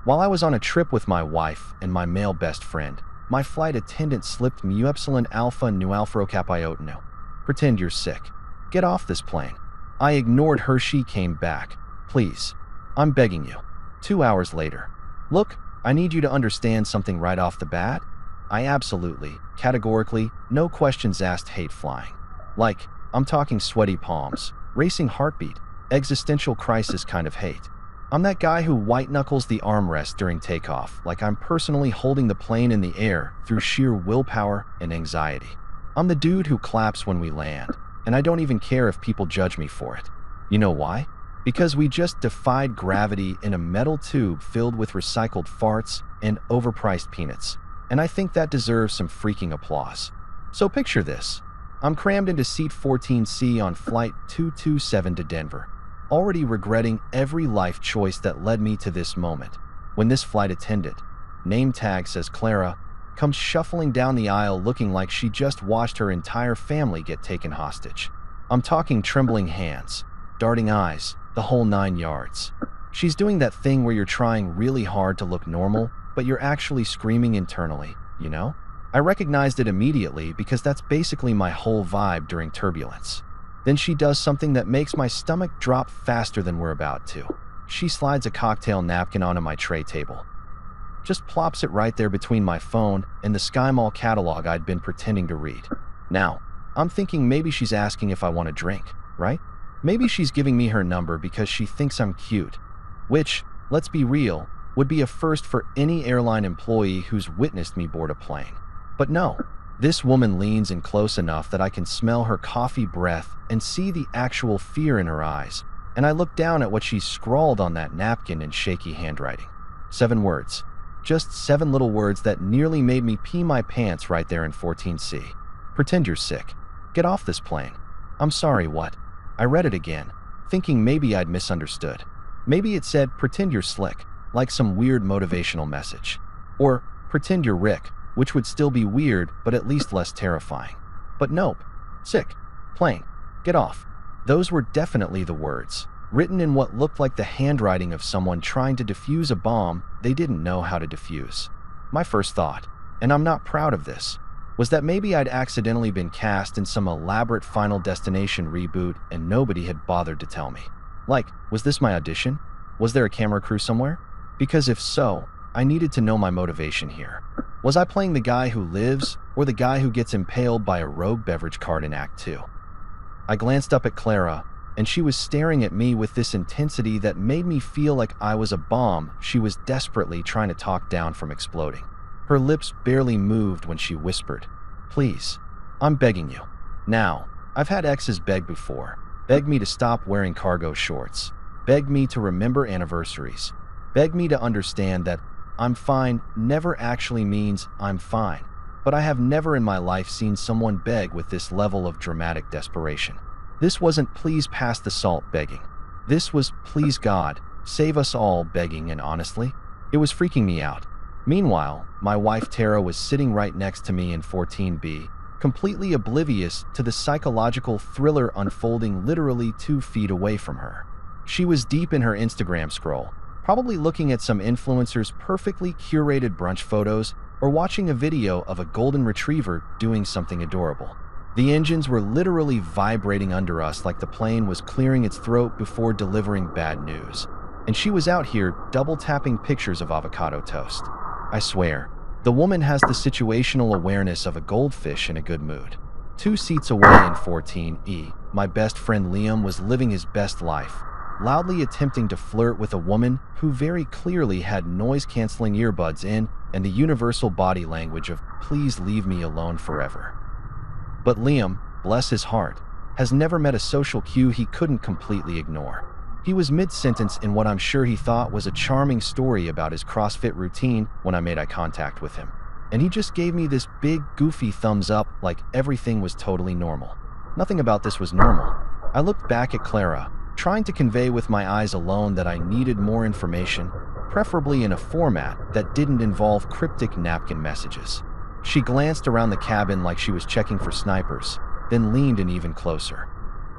While I was on a trip with my wife and my male best friend, my flight attendant slipped Mu Epsilon Alpha Nu Alpha Kappa Iota Nu. Pretend you're sick. Get off this plane. I ignored her. She came back. Please. I'm begging you. 2 hours later. Look, I need you to understand something right off the bat. I absolutely, categorically, no questions asked hate flying. Like, I'm talking sweaty palms, racing heartbeat, existential crisis kind of hate. I'm that guy who white-knuckles the armrest during takeoff, like I'm personally holding the plane in the air through sheer willpower and anxiety. I'm the dude who claps when we land, and I don't even care if people judge me for it. You know why? Because we just defied gravity in a metal tube filled with recycled farts and overpriced peanuts, and I think that deserves some freaking applause. So picture this. I'm crammed into seat 14C on flight 227 to Denver, already regretting every life choice that led me to this moment, when this flight attendant, name tag says Clara, comes shuffling down the aisle looking like she just watched her entire family get taken hostage. I'm talking trembling hands, darting eyes, the whole 9 yards. She's doing that thing where you're trying really hard to look normal, but you're actually screaming internally, you know? I recognized it immediately because that's basically my whole vibe during turbulence. Then she does something that makes my stomach drop faster than we're about to. She slides a cocktail napkin onto my tray table. Just plops it right there between my phone and the Sky Mall catalog I'd been pretending to read. Now, I'm thinking maybe she's asking if I want a drink, right? Maybe she's giving me her number because she thinks I'm cute, which, let's be real, would be a first for any airline employee who's witnessed me board a plane. But no, this woman leans in close enough that I can smell her coffee breath and see the actual fear in her eyes, and I look down at what she's scrawled on that napkin in shaky handwriting. 7 words. Just 7 little words that nearly made me pee my pants right there in 14C. Pretend you're sick. Get off this plane. I'm sorry, what? I read it again, thinking maybe I'd misunderstood. Maybe it said, pretend you're slick, like some weird motivational message. Or, pretend you're Rick, which would still be weird, but at least less terrifying. But nope. Sick. Plane. Get off. Those were definitely the words, written in what looked like the handwriting of someone trying to defuse a bomb they didn't know how to defuse. My first thought, and I'm not proud of this, was that maybe I'd accidentally been cast in some elaborate Final Destination reboot and nobody had bothered to tell me. Like, was this my audition? Was there a camera crew somewhere? Because if so, I needed to know my motivation here. Was I playing the guy who lives, or the guy who gets impaled by a rogue beverage cart in Act 2? I glanced up at Clara, and she was staring at me with this intensity that made me feel like I was a bomb she was desperately trying to talk down from exploding. Her lips barely moved when she whispered, "Please, I'm begging you. Now, I've had exes beg before. Begged me to stop wearing cargo shorts. Begged me to remember anniversaries. Begged me to understand that I'm fine never actually means I'm fine. But I have never in my life seen someone beg with this level of dramatic desperation. This wasn't please pass the salt begging. This was please God, save us all begging, and honestly, it was freaking me out. Meanwhile, my wife Tara was sitting right next to me in 14B, completely oblivious to the psychological thriller unfolding literally 2 feet away from her. She was deep in her Instagram scroll, probably looking at some influencer's perfectly curated brunch photos or watching a video of a golden retriever doing something adorable. The engines were literally vibrating under us like the plane was clearing its throat before delivering bad news. And she was out here double-tapping pictures of avocado toast. I swear, the woman has the situational awareness of a goldfish in a good mood. 2 seats away in 14E, my best friend Liam was living his best life, loudly attempting to flirt with a woman who very clearly had noise-canceling earbuds in and the universal body language of "please leave me alone forever." But Liam, bless his heart, has never met a social cue he couldn't completely ignore. He was mid-sentence in what I'm sure he thought was a charming story about his CrossFit routine when I made eye contact with him. And he just gave me this big, goofy thumbs up like everything was totally normal. Nothing about this was normal. I looked back at Clara, trying to convey with my eyes alone that I needed more information, preferably in a format that didn't involve cryptic napkin messages. She glanced around the cabin like she was checking for snipers, then leaned in even closer.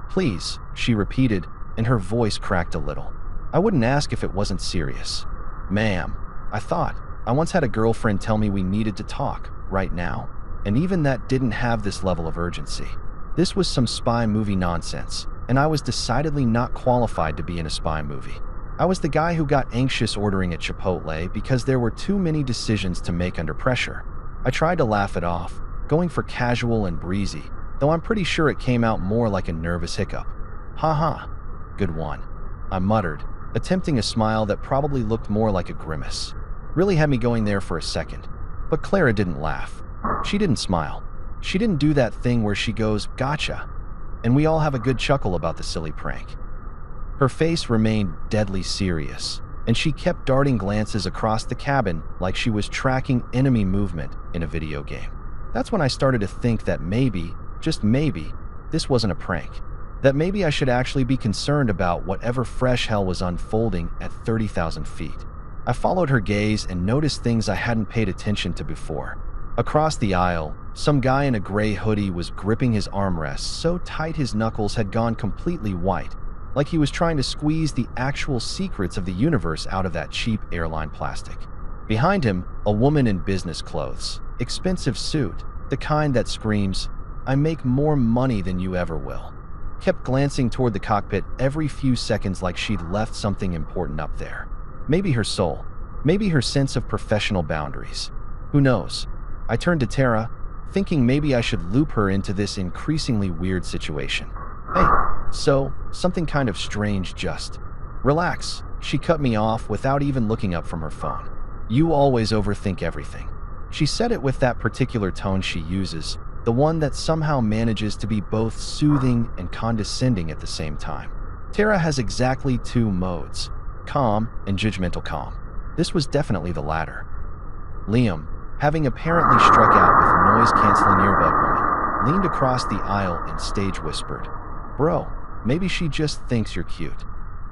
"Please," she repeated, and her voice cracked a little. "I wouldn't ask if it wasn't serious." "Ma'am, I thought, I once had a girlfriend tell me we needed to talk, right now. And even that didn't have this level of urgency. This was some spy movie nonsense, and I was decidedly not qualified to be in a spy movie. I was the guy who got anxious ordering at Chipotle because there were too many decisions to make under pressure. I tried to laugh it off, going for casual and breezy, though I'm pretty sure it came out more like a nervous hiccup. "Ha, good one," I muttered, attempting a smile that probably looked more like a grimace. Really had me going there for a second. But Clara didn't laugh. She didn't smile. She didn't do that thing where she goes, "Gotcha," and we all have a good chuckle about the silly prank. Her face remained deadly serious, and she kept darting glances across the cabin like she was tracking enemy movement in a video game. That's when I started to think that maybe, just maybe, this wasn't a prank. That maybe I should actually be concerned about whatever fresh hell was unfolding at 30,000 feet. I followed her gaze and noticed things I hadn't paid attention to before. Across the aisle, some guy in a gray hoodie was gripping his armrests so tight his knuckles had gone completely white, like he was trying to squeeze the actual secrets of the universe out of that cheap airline plastic. Behind him, a woman in business clothes, expensive suit, the kind that screams, "I make more money than you ever will," kept glancing toward the cockpit every few seconds like she'd left something important up there. Maybe her soul, maybe her sense of professional boundaries. Who knows? I turned to Tara, thinking maybe I should loop her into this increasingly weird situation. "Hey, so, something kind of strange just." "Relax," she cut me off without even looking up from her phone. "You always overthink everything." She said it with that particular tone she uses, the one that somehow manages to be both soothing and condescending at the same time. Tara has exactly two modes, calm and judgmental calm. This was definitely the latter. Liam, having apparently struck out with noise-canceling earbud woman, leaned across the aisle and stage whispered, "Bro, maybe she just thinks you're cute."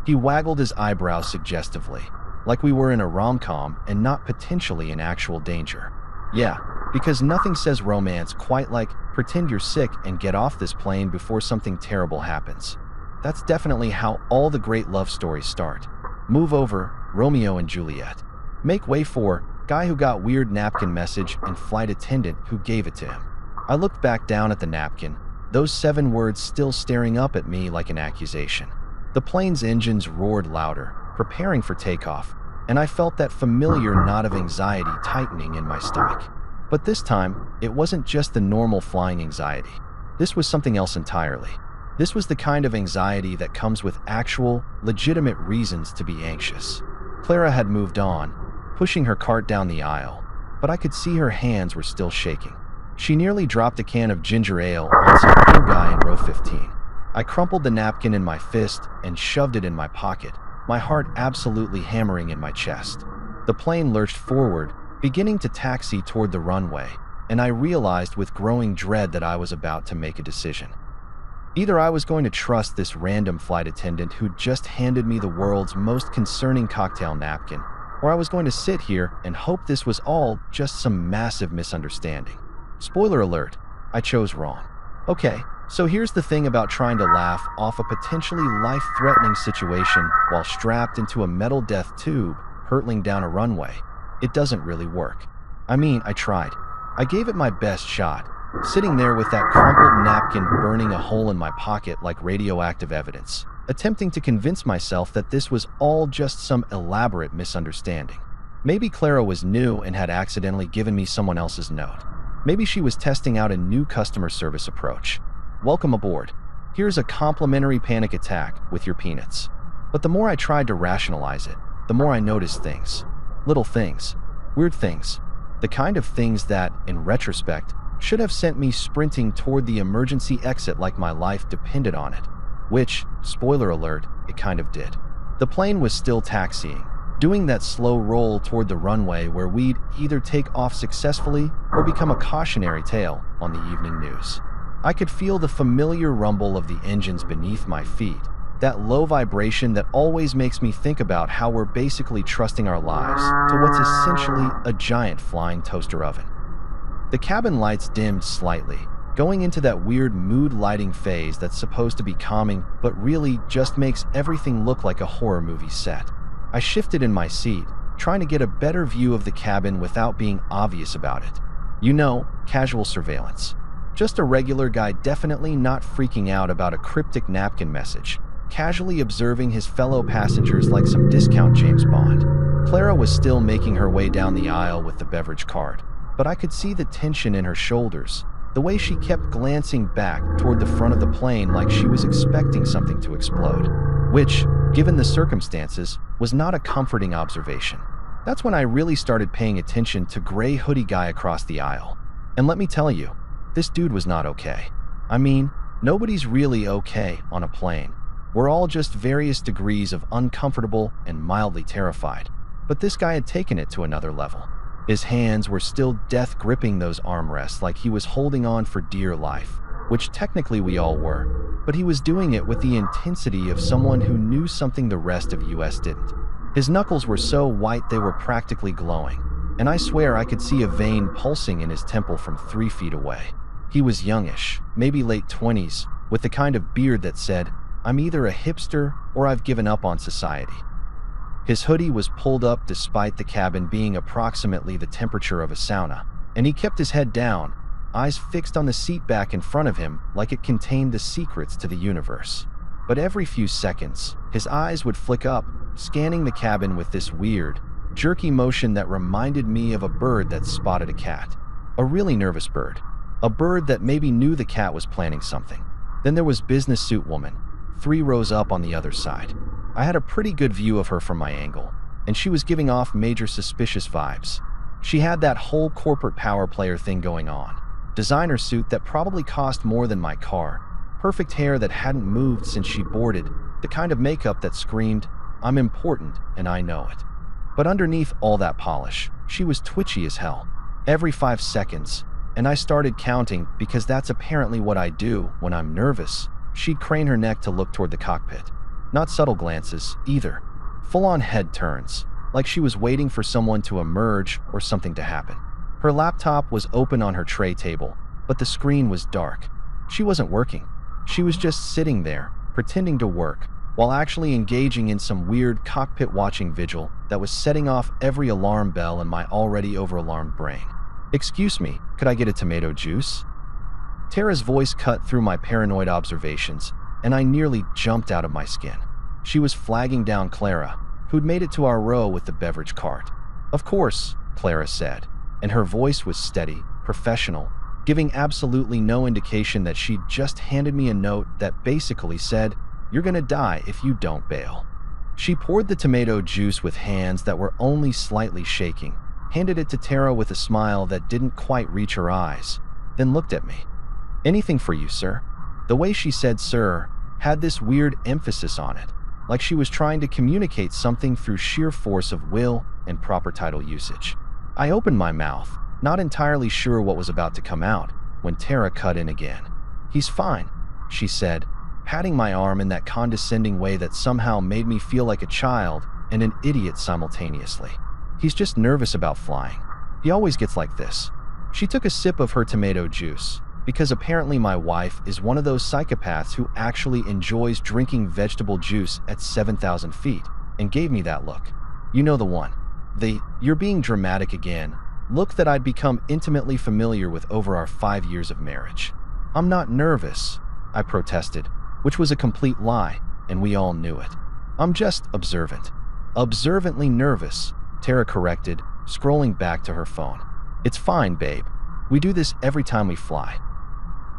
He waggled his eyebrows suggestively, like we were in a rom-com and not potentially in actual danger. Yeah, because nothing says romance quite like pretend you're sick and get off this plane before something terrible happens. That's definitely how all the great love stories start. Move over, Romeo and Juliet. Make way for guy who got weird napkin message and flight attendant who gave it to him. I looked back down at the napkin, those 7 words still staring up at me like an accusation. The plane's engines roared louder, preparing for takeoff, and I felt that familiar knot of anxiety tightening in my stomach. But this time, it wasn't just the normal flying anxiety. This was something else entirely. This was the kind of anxiety that comes with actual, legitimate reasons to be anxious. Clara had moved on, pushing her cart down the aisle, but I could see her hands were still shaking. She nearly dropped a can of ginger ale on some poor guy in row 15. I crumpled the napkin in my fist and shoved it in my pocket, my heart absolutely hammering in my chest. The plane lurched forward, beginning to taxi toward the runway, and I realized with growing dread that I was about to make a decision. Either I was going to trust this random flight attendant who just handed me the world's most concerning cocktail napkin, or I was going to sit here and hope this was all just some massive misunderstanding. Spoiler alert, I chose wrong. Okay, so here's the thing about trying to laugh off a potentially life-threatening situation while strapped into a metal death tube hurtling down a runway. It doesn't really work. I mean, I tried. I gave it my best shot, sitting there with that crumpled napkin burning a hole in my pocket like radioactive evidence, attempting to convince myself that this was all just some elaborate misunderstanding. Maybe Clara was new and had accidentally given me someone else's note. Maybe she was testing out a new customer service approach. Welcome aboard. Here's a complimentary panic attack with your peanuts. But the more I tried to rationalize it, the more I noticed things. Little things. Weird things. The kind of things that, in retrospect, should have sent me sprinting toward the emergency exit like my life depended on it. Which, spoiler alert, it kind of did. The plane was still taxiing, doing that slow roll toward the runway where we'd either take off successfully or become a cautionary tale on the evening news. I could feel the familiar rumble of the engines beneath my feet, that low vibration that always makes me think about how we're basically trusting our lives to what's essentially a giant flying toaster oven. The cabin lights dimmed slightly, going into that weird mood lighting phase that's supposed to be calming but really just makes everything look like a horror movie set. I shifted in my seat, trying to get a better view of the cabin without being obvious about it. You know, casual surveillance. Just a regular guy definitely not freaking out about a cryptic napkin message, casually observing his fellow passengers like some discount James Bond. Clara was still making her way down the aisle with the beverage cart, but I could see the tension in her shoulders, the way she kept glancing back toward the front of the plane like she was expecting something to explode, which, given the circumstances, was not a comforting observation. That's when I really started paying attention to gray hoodie guy across the aisle. And let me tell you, this dude was not okay. I mean, nobody's really okay on a plane. We're all just various degrees of uncomfortable and mildly terrified. But this guy had taken it to another level. His hands were still death gripping those armrests like he was holding on for dear life, which technically we all were, but he was doing it with the intensity of someone who knew something the rest of US didn't. His knuckles were so white they were practically glowing, and I swear I could see a vein pulsing in his temple from 3 feet away. He was youngish, maybe late 20s, with the kind of beard that said, "I'm either a hipster or I've given up on society." His hoodie was pulled up despite the cabin being approximately the temperature of a sauna, and he kept his head down, eyes fixed on the seat back in front of him like it contained the secrets to the universe. But every few seconds, his eyes would flick up, scanning the cabin with this weird, jerky motion that reminded me of a bird that spotted a cat. A really nervous bird. A bird that maybe knew the cat was planning something. Then there was business suit woman, 3 rows up on the other side. I had a pretty good view of her from my angle, and she was giving off major suspicious vibes. She had that whole corporate power player thing going on. Designer suit that probably cost more than my car. Perfect hair that hadn't moved since she boarded. The kind of makeup that screamed, "I'm important and I know it." But underneath all that polish, she was twitchy as hell. Every 5 seconds, and I started counting because that's apparently what I do when I'm nervous, she'd crane her neck to look toward the cockpit. Not subtle glances, either. Full-on head turns, like she was waiting for someone to emerge or something to happen. Her laptop was open on her tray table, but the screen was dark. She wasn't working. She was just sitting there, pretending to work, while actually engaging in some weird cockpit watching vigil that was setting off every alarm bell in my already over-alarmed brain. "Excuse me, could I get a tomato juice?" Tara's voice cut through my paranoid observations, and I nearly jumped out of my skin. She was flagging down Clara, who'd made it to our row with the beverage cart. "Of course," Clara said, and her voice was steady, professional, giving absolutely no indication that she'd just handed me a note that basically said, "You're gonna die if you don't bail." She poured the tomato juice with hands that were only slightly shaking, handed it to Tara with a smile that didn't quite reach her eyes, then looked at me. "Anything for you, sir?" The way she said "sir" had this weird emphasis on it, like she was trying to communicate something through sheer force of will and proper title usage. I opened my mouth, not entirely sure what was about to come out, when Tara cut in again. "He's fine," she said, patting my arm in that condescending way that somehow made me feel like a child and an idiot simultaneously. "He's just nervous about flying. He always gets like this." She took a sip of her tomato juice, because apparently my wife is one of those psychopaths who actually enjoys drinking vegetable juice at 7,000 feet, and gave me that look. You know the one. The "you're being dramatic again" look that I'd become intimately familiar with over our 5 years of marriage. "I'm not nervous," I protested, which was a complete lie, and we all knew it. "I'm just observant." "Observantly nervous," Tara corrected, scrolling back to her phone. "It's fine, babe. We do this every time we fly.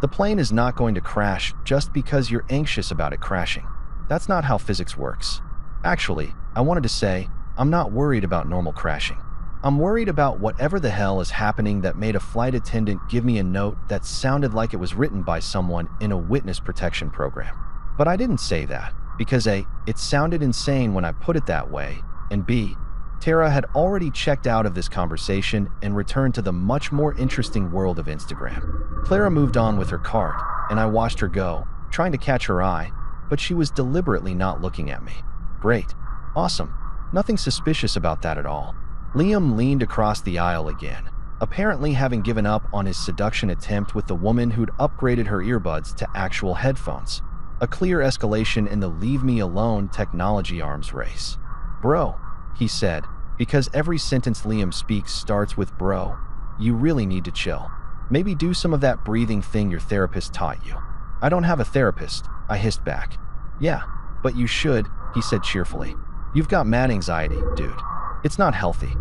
The plane is not going to crash just because you're anxious about it crashing. That's not how physics works. Actually, I wanted to say, I'm not worried about normal crashing. I'm worried about whatever the hell is happening that made a flight attendant give me a note that sounded like it was written by someone in a witness protection program. But I didn't say that, because A, it sounded insane when I put it that way, and B, Tara had already checked out of this conversation and returned to the much more interesting world of Instagram. Clara moved on with her cart, and I watched her go, trying to catch her eye, but she was deliberately not looking at me. Great. Awesome. Nothing suspicious about that at all. Liam leaned across the aisle again, apparently having given up on his seduction attempt with the woman who'd upgraded her earbuds to actual headphones. A clear escalation in the leave me alone technology arms race. "Bro," he said, Because every sentence Liam speaks starts with bro. You really need to chill. Maybe do some of that breathing thing your therapist taught you. I don't have a therapist, I hissed back. Yeah, but you should, he said cheerfully. You've got mad anxiety, dude. It's not healthy.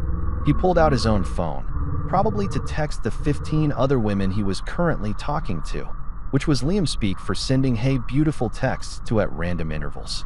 He pulled out his own phone, probably to text the 15 other women he was currently talking to, which was Liam speak for sending hey beautiful texts to at random intervals.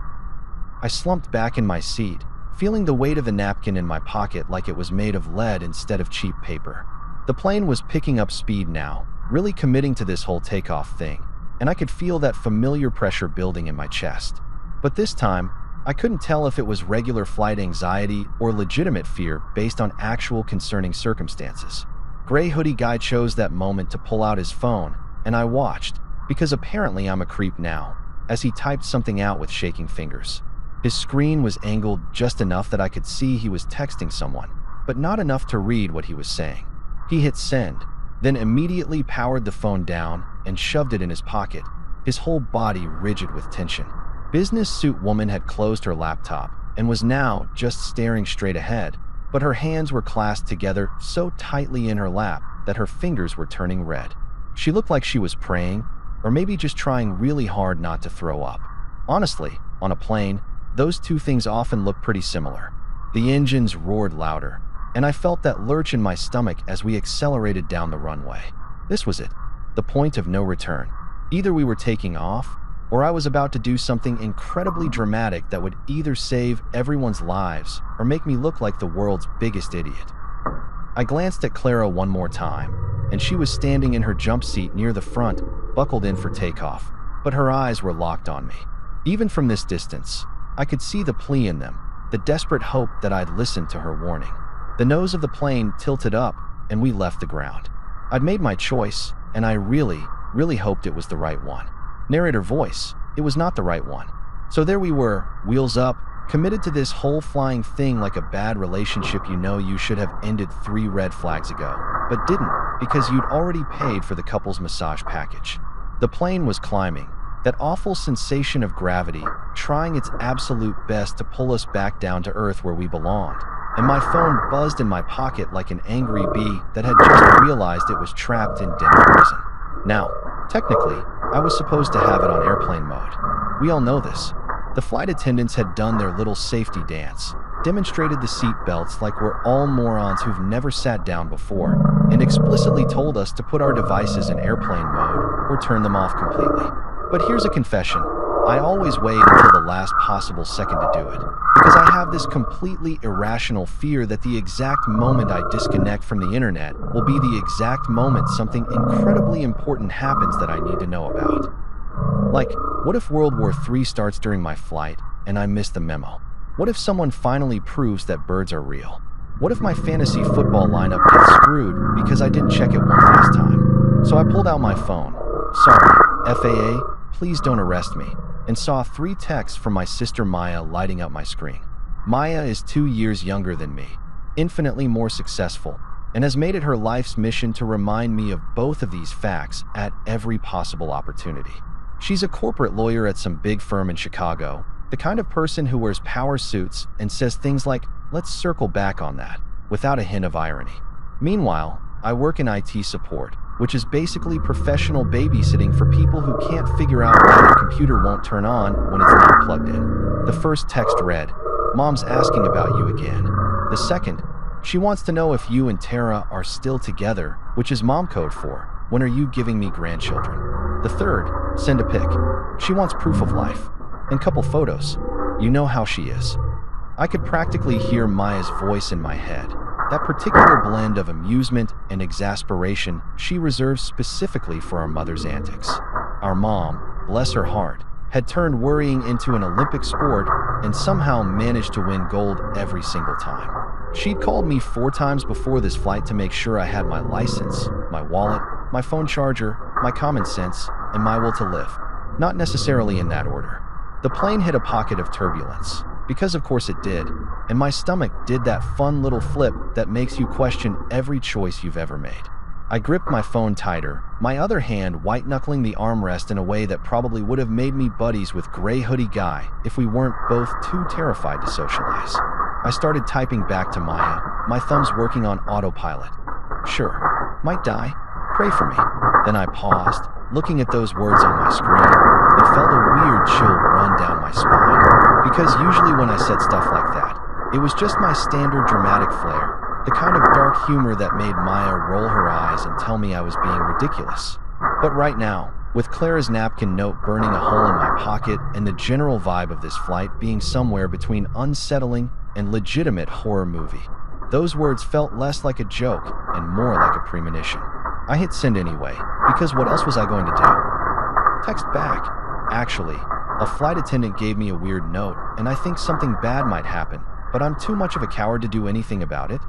I slumped back in my seat, feeling the weight of the napkin in my pocket like it was made of lead instead of cheap paper. The plane was picking up speed now, really committing to this whole takeoff thing, and I could feel that familiar pressure building in my chest. But this time, I couldn't tell if it was regular flight anxiety or legitimate fear based on actual concerning circumstances. Gray hoodie guy chose that moment to pull out his phone, and I watched, because apparently I'm a creep now, as he typed something out with shaking fingers. His screen was angled just enough that I could see he was texting someone, but not enough to read what he was saying. He hit send, then immediately powered the phone down and shoved it in his pocket, his whole body rigid with tension. Business suit woman had closed her laptop and was now just staring straight ahead, but her hands were clasped together so tightly in her lap that her fingers were turning red. She looked like she was praying, or maybe just trying really hard not to throw up. Honestly, on a plane, those two things often look pretty similar. The engines roared louder, and I felt that lurch in my stomach as we accelerated down the runway. This was it, the point of no return. Either we were taking off, or I was about to do something incredibly dramatic that would either save everyone's lives or make me look like the world's biggest idiot. I glanced at Clara one more time, and she was standing in her jump seat near the front, buckled in for takeoff, but her eyes were locked on me. Even from this distance, I could see the plea in them, the desperate hope that I'd listened to her warning. The nose of the plane tilted up, and we left the ground. I'd made my choice, and I really hoped it was the right one. Narrator voice, it was not the right one. So there we were, wheels up, committed to this whole flying thing like a bad relationship you should have ended 3 red flags ago, but didn't because you'd already paid for the couple's massage package. The plane was climbing, that awful sensation of gravity, trying its absolute best to pull us back down to earth where we belonged. And my phone buzzed in my pocket like an angry bee that had just realized it was trapped in dental prison. Now, technically, I was supposed to have it on airplane mode. We all know this. The flight attendants had done their little safety dance, demonstrated the seat belts like we're all morons who've never sat down before, and explicitly told us to put our devices in airplane mode or turn them off completely. But here's a confession. I always wait until the last possible second to do it, because I have this completely irrational fear that the exact moment I disconnect from the internet will be the exact moment something incredibly important happens that I need to know about. Like, what if World War III starts during my flight and I miss the memo? What if someone finally proves that birds are real? What if my fantasy football lineup gets screwed because I didn't check it one last time? So I pulled out my phone. Sorry, FAA, please don't arrest me, and saw 3 texts from my sister Maya lighting up my screen. Maya is 2 years younger than me, infinitely more successful, and has made it her life's mission to remind me of both of these facts at every possible opportunity. She's a corporate lawyer at some big firm in Chicago, the kind of person who wears power suits and says things like, "Let's circle back on that," without a hint of irony. Meanwhile, I work in IT support, which is basically professional babysitting for people who can't figure out why their computer won't turn on when it's not plugged in. The first text read, "Mom's asking about you again." The second, "She wants to know if you and Tara are still together," which is mom code for, "When are you giving me grandchildren?" The third, "Send a pic. She wants proof of life. And couple photos. You know how she is." I could practically hear Maya's voice in my head. That particular blend of amusement and exasperation she reserves specifically for our mother's antics. Our mom, bless her heart, had turned worrying into an Olympic sport and somehow managed to win gold every single time. She'd called me 4 times before this flight to make sure I had my license, my wallet, my phone charger, my common sense, and my will to live. Not necessarily in that order. The plane hit a pocket of turbulence, because of course it did, and my stomach did that fun little flip that makes you question every choice you've ever made. I gripped my phone tighter, my other hand white-knuckling the armrest in a way that probably would have made me buddies with Gray Hoodie Guy if we weren't both too terrified to socialize. I started typing back to Maya, my thumbs working on autopilot. Sure, might die. Pray for me. Then I paused, looking at those words on my screen, and felt a weird chill run down my spine. Because usually when I said stuff like that, it was just my standard dramatic flair, the kind of dark humor that made Maya roll her eyes and tell me I was being ridiculous. But right now, with Clara's napkin note burning a hole in my pocket and the general vibe of this flight being somewhere between unsettling and legitimate horror movie, those words felt less like a joke and more like a premonition. I hit send anyway, because what else was I going to do? Text back. Actually, a flight attendant gave me a weird note, and I think something bad might happen, but I'm too much of a coward to do anything about it.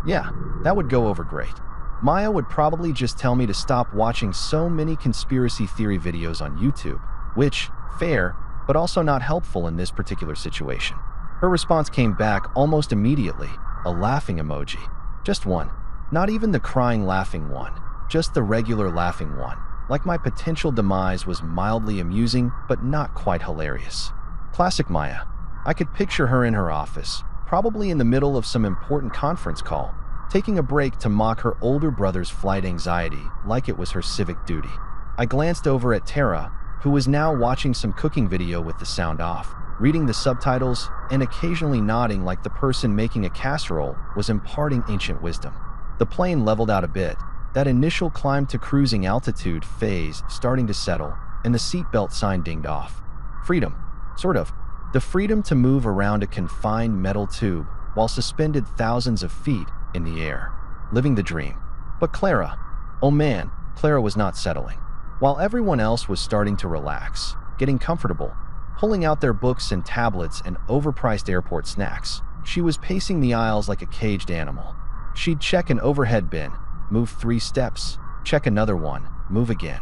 Yeah, that would go over great. Maya would probably just tell me to stop watching so many conspiracy theory videos on YouTube, which, fair, but also not helpful in this particular situation. Her response came back almost immediately, a laughing emoji. Just one. Not even the crying laughing one, just the regular laughing one. Like my potential demise was mildly amusing, but not quite hilarious. Classic Maya. I could picture her in her office, probably in the middle of some important conference call, taking a break to mock her older brother's flight anxiety like it was her civic duty. I glanced over at Tara, who was now watching some cooking video with the sound off, reading the subtitles, and occasionally nodding like the person making a casserole was imparting ancient wisdom. The plane leveled out a bit, that initial climb to cruising altitude phase starting to settle, and the seatbelt sign dinged off. Freedom. Sort of. The freedom to move around a confined metal tube while suspended thousands of feet in the air. Living the dream. But Clara, oh man, Clara was not settling. While everyone else was starting to relax, getting comfortable, pulling out their books and tablets and overpriced airport snacks, she was pacing the aisles like a caged animal. She'd check an overhead bin, move 3 steps, check another one, move again.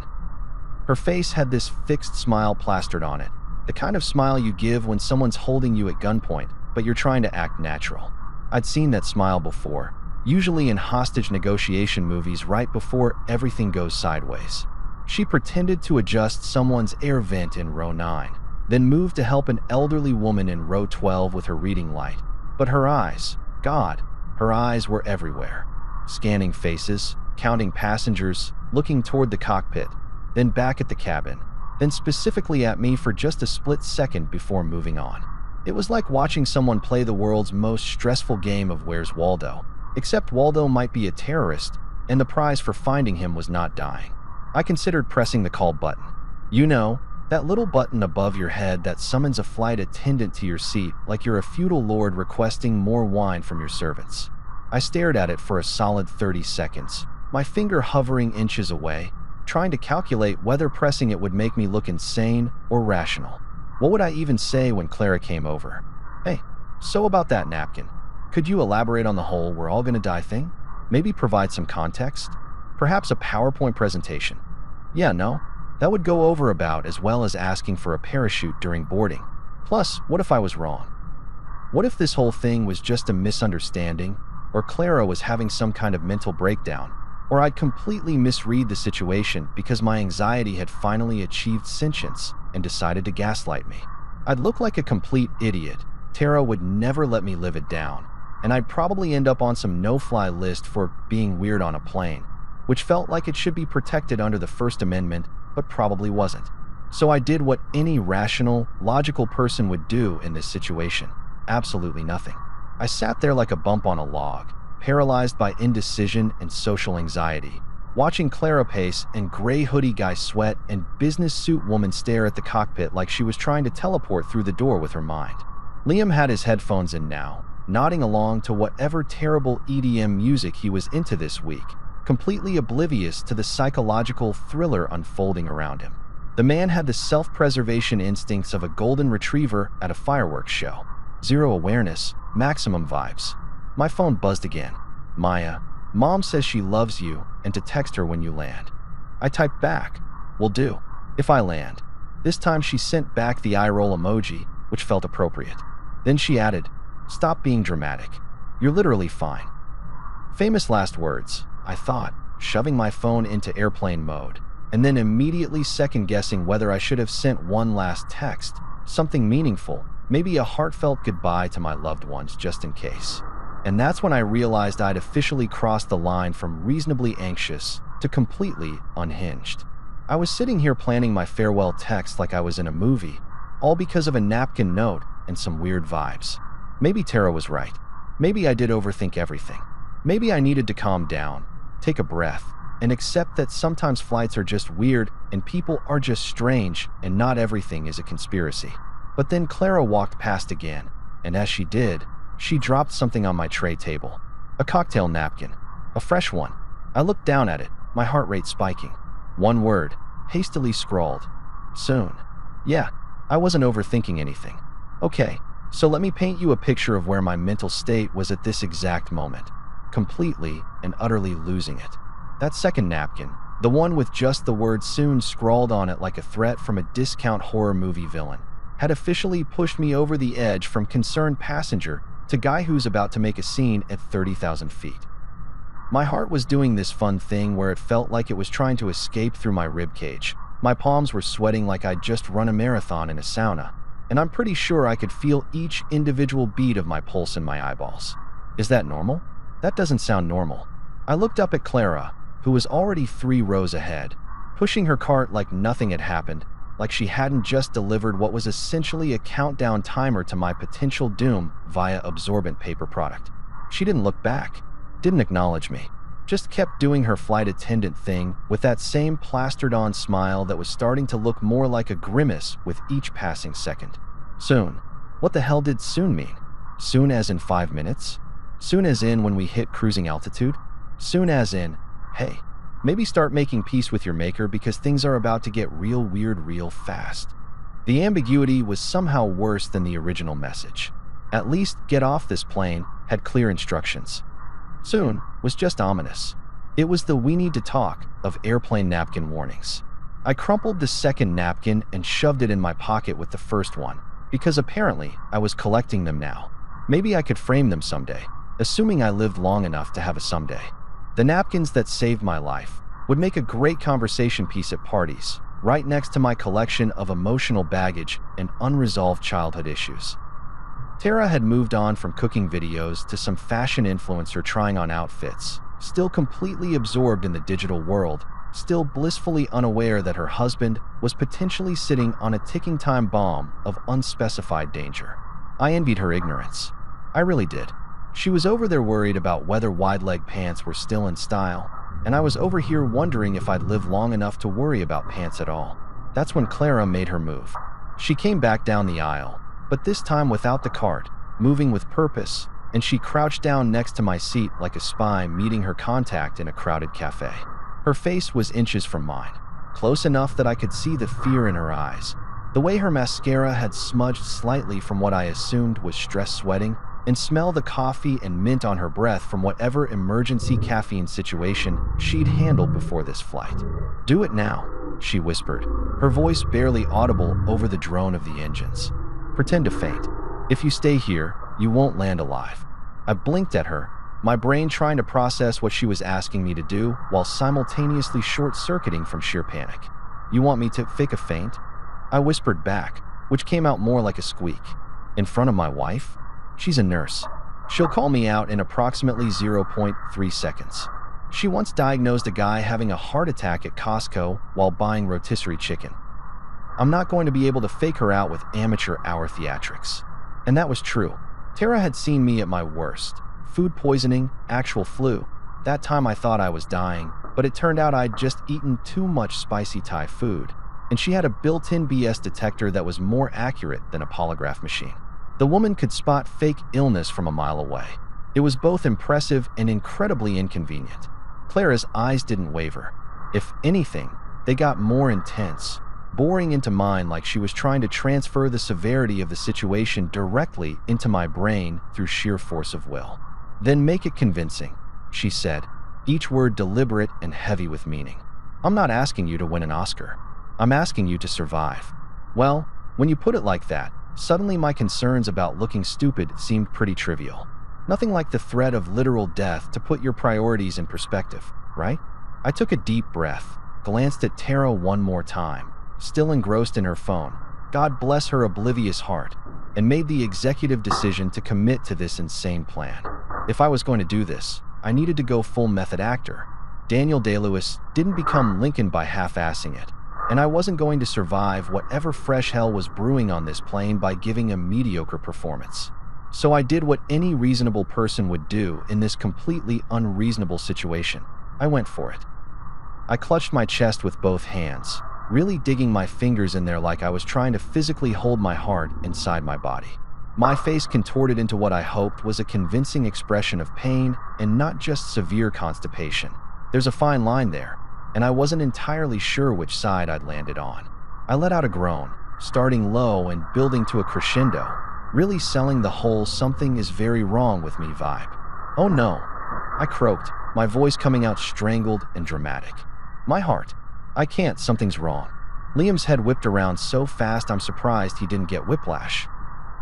Her face had this fixed smile plastered on it, the kind of smile you give when someone's holding you at gunpoint, but you're trying to act natural. I'd seen that smile before, usually in hostage negotiation movies right before everything goes sideways. She pretended to adjust someone's air vent in row 9, then moved to help an elderly woman in row 12 with her reading light. But her eyes, God, her eyes were everywhere. Scanning faces, counting passengers, looking toward the cockpit, then back at the cabin, then specifically at me for just a split second before moving on. It was like watching someone play the world's most stressful game of Where's Waldo, except Waldo might be a terrorist, and the prize for finding him was not dying. I considered pressing the call button. You know, that little button above your head that summons a flight attendant to your seat like you're a feudal lord requesting more wine from your servants. I stared at it for a solid 30 seconds, my finger hovering inches away, trying to calculate whether pressing it would make me look insane or rational. What would I even say when Clara came over? Hey, so about that napkin. Could you elaborate on the whole we're all gonna die thing? Maybe provide some context? Perhaps a PowerPoint presentation? Yeah, no? That would go over about as well as asking for a parachute during boarding. Plus, what if I was wrong? What if this whole thing was just a misunderstanding, or Clara was having some kind of mental breakdown, or I'd completely misread the situation because my anxiety had finally achieved sentience and decided to gaslight me? I'd look like a complete idiot. Tara would never let me live it down, and I'd probably end up on some no-fly list for being weird on a plane, which felt like it should be protected under the First Amendment, but probably wasn't. So I did what any rational, logical person would do in this situation. Absolutely nothing. I sat there like a bump on a log, paralyzed by indecision and social anxiety, watching Clara pace and gray hoodie guy sweat and business suit woman stare at the cockpit like she was trying to teleport through the door with her mind. Liam had his headphones in now, nodding along to whatever terrible EDM music he was into this week, completely oblivious to the psychological thriller unfolding around him. The man had the self-preservation instincts of a golden retriever at a fireworks show. Zero awareness, maximum vibes. My phone buzzed again. Maya, Mom says she loves you and to text her when you land. I typed back, will do, if I land. This time she sent back the eye roll emoji, which felt appropriate. Then she added, stop being dramatic. You're literally fine. Famous last words, I thought, shoving my phone into airplane mode, and then immediately second-guessing whether I should have sent one last text, something meaningful, Maybe a heartfelt goodbye to my loved ones just in case. And that's when I realized I'd officially crossed the line from reasonably anxious to completely unhinged. I was sitting here planning my farewell text like I was in a movie, all because of a napkin note and some weird vibes. Maybe Tara was right. Maybe I did overthink everything. Maybe I needed to calm down, take a breath, and accept that sometimes flights are just weird and people are just strange and not everything is a conspiracy. But then Clara walked past again, and as she did, she dropped something on my tray table. A cocktail napkin. A fresh one. I looked down at it, my heart rate spiking. One word, hastily scrawled. Soon. Yeah, I wasn't overthinking anything. Okay, so let me paint you a picture of where my mental state was at this exact moment. Completely and utterly losing it. That second napkin, the one with just the word soon scrawled on it like a threat from a discount horror movie villain, had officially pushed me over the edge from concerned passenger to guy who's about to make a scene at 30,000 feet. My heart was doing this fun thing where it felt like it was trying to escape through my ribcage. My palms were sweating like I'd just run a marathon in a sauna, and I'm pretty sure I could feel each individual beat of my pulse in my eyeballs. Is that normal? That doesn't sound normal. I looked up at Clara, who was already 3 rows ahead, pushing her cart like nothing had happened, like she hadn't just delivered what was essentially a countdown timer to my potential doom via absorbent paper product. She didn't look back, didn't acknowledge me, just kept doing her flight attendant thing with that same plastered-on smile that was starting to look more like a grimace with each passing second. Soon. What the hell did soon mean? Soon as in 5 minutes? Soon as in when we hit cruising altitude? Soon as in, hey, maybe start making peace with your maker because things are about to get real weird real fast. The ambiguity was somehow worse than the original message. At least get off this plane had clear instructions. Soon was just ominous. It was the we need to talk of airplane napkin warnings. I crumpled the second napkin and shoved it in my pocket with the first one, because apparently I was collecting them now. Maybe I could frame them someday, assuming I lived long enough to have a someday. The napkins that saved my life would make a great conversation piece at parties, right next to my collection of emotional baggage and unresolved childhood issues. Tara had moved on from cooking videos to some fashion influencer trying on outfits, still completely absorbed in the digital world, still blissfully unaware that her husband was potentially sitting on a ticking time bomb of unspecified danger. I envied her ignorance. I really did. She was over there worried about whether wide-leg pants were still in style, and I was over here wondering if I'd live long enough to worry about pants at all. That's when Clara made her move. She came back down the aisle, but this time without the cart, moving with purpose, and she crouched down next to my seat like a spy meeting her contact in a crowded cafe. Her face was inches from mine, close enough that I could see the fear in her eyes. The way her mascara had smudged slightly from what I assumed was stress sweating, and smell the coffee and mint on her breath from whatever emergency caffeine situation she'd handled before this flight. "Do it now," she whispered, her voice barely audible over the drone of the engines. "Pretend to faint. If you stay here, you won't land alive." I blinked at her, my brain trying to process what she was asking me to do while simultaneously short-circuiting from sheer panic. "You want me to fake a faint?" I whispered back, which came out more like a squeak. "In front of my wife? She's a nurse. She'll call me out in approximately 0.3 seconds. She once diagnosed a guy having a heart attack at Costco while buying rotisserie chicken. I'm not going to be able to fake her out with amateur hour theatrics." And that was true. Tara had seen me at my worst. Food poisoning, actual flu. That time I thought I was dying, but it turned out I'd just eaten too much spicy Thai food. And she had a built-in BS detector that was more accurate than a polygraph machine. The woman could spot fake illness from a mile away. It was both impressive and incredibly inconvenient. Clara's eyes didn't waver. If anything, they got more intense, boring into mine like she was trying to transfer the severity of the situation directly into my brain through sheer force of will. "Then make it convincing," she said, each word deliberate and heavy with meaning. "I'm not asking you to win an Oscar. I'm asking you to survive." Well, when you put it like that, suddenly my concerns about looking stupid seemed pretty trivial. Nothing like the threat of literal death to put your priorities in perspective, right? I took a deep breath, glanced at Tara one more time, still engrossed in her phone. God bless her oblivious heart. and made the executive decision to commit to this insane plan. If I was going to do this, I needed to go full method actor. Daniel Day-Lewis didn't become Lincoln by half-assing it, and I wasn't going to survive whatever fresh hell was brewing on this plane by giving a mediocre performance. So I did what any reasonable person would do in this completely unreasonable situation. I went for it. I clutched my chest with both hands, really digging my fingers in there like I was trying to physically hold my heart inside my body. My face contorted into what I hoped was a convincing expression of pain and not just severe constipation. There's a fine line there, and I wasn't entirely sure which side I'd landed on. I let out a groan, starting low and building to a crescendo, really selling the whole "something is very wrong with me" vibe. "Oh no," I croaked, my voice coming out strangled and dramatic. "My heart. I can't, something's wrong." Liam's head whipped around so fast I'm surprised he didn't get whiplash.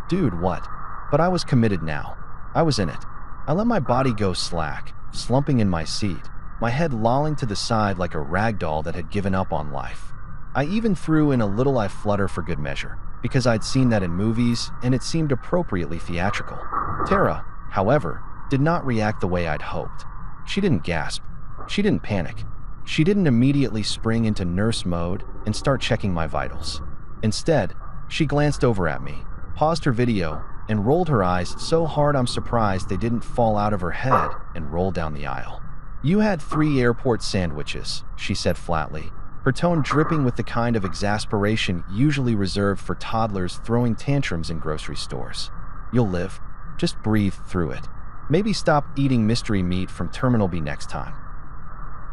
"Dude, what?" But I was committed now. I was in it. I let my body go slack, slumping in my seat, my head lolling to the side like a rag doll that had given up on life. I even threw in a little "I flutter" for good measure, because I'd seen that in movies and it seemed appropriately theatrical. Tara, however, did not react the way I'd hoped. She didn't gasp. She didn't panic. She didn't immediately spring into nurse mode and start checking my vitals. Instead, she glanced over at me, paused her video, and rolled her eyes so hard I'm surprised they didn't fall out of her head and roll down the aisle. "You had 3 airport sandwiches," she said flatly, her tone dripping with the kind of exasperation usually reserved for toddlers throwing tantrums in grocery stores. "You'll live. Just breathe through it. Maybe stop eating mystery meat from Terminal B next time."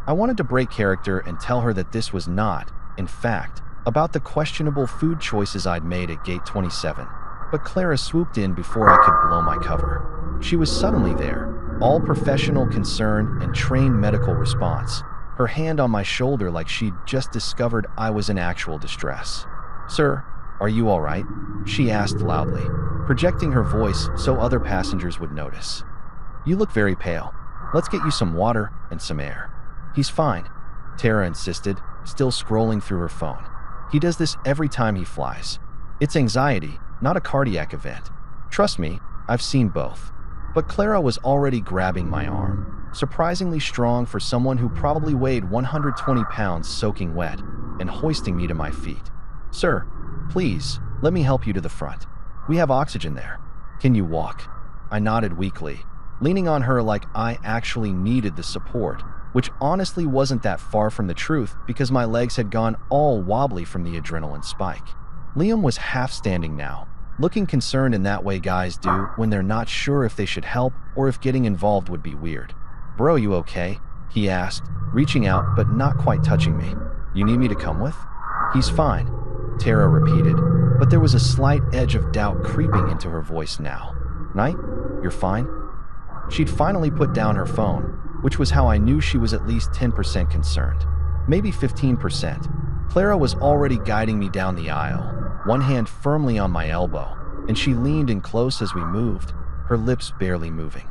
I wanted to break character and tell her that this was not, in fact, about the questionable food choices I'd made at Gate 27, but Clara swooped in before I could blow my cover. She was suddenly there, all professional concern and trained medical response, her hand on my shoulder like she'd just discovered I was in actual distress. "Sir, are you all right?" she asked loudly, projecting her voice so other passengers would notice. "You look very pale. Let's get you some water and some air." "He's fine," Tara insisted, still scrolling through her phone. "He does this every time he flies. It's anxiety, not a cardiac event. Trust me, I've seen both." But Clara was already grabbing my arm, surprisingly strong for someone who probably weighed 120 pounds soaking wet, and hoisting me to my feet. "Sir, please, let me help you to the front. We have oxygen there. Can you walk?" I nodded weakly, leaning on her like I actually needed the support, which honestly wasn't that far from the truth because my legs had gone all wobbly from the adrenaline spike. Liam was half standing now, looking concerned in that way guys do when they're not sure if they should help or if getting involved would be weird. "Bro, you okay?" he asked, reaching out but not quite touching me. "You need me to come with?" "He's fine," Tara repeated, but there was a slight edge of doubt creeping into her voice now. "Knight, you're fine?" She'd finally put down her phone, which was how I knew she was at least 10% concerned. Maybe 15%. Clara was already guiding me down the aisle, one hand firmly on my elbow, and she leaned in close as we moved, her lips barely moving.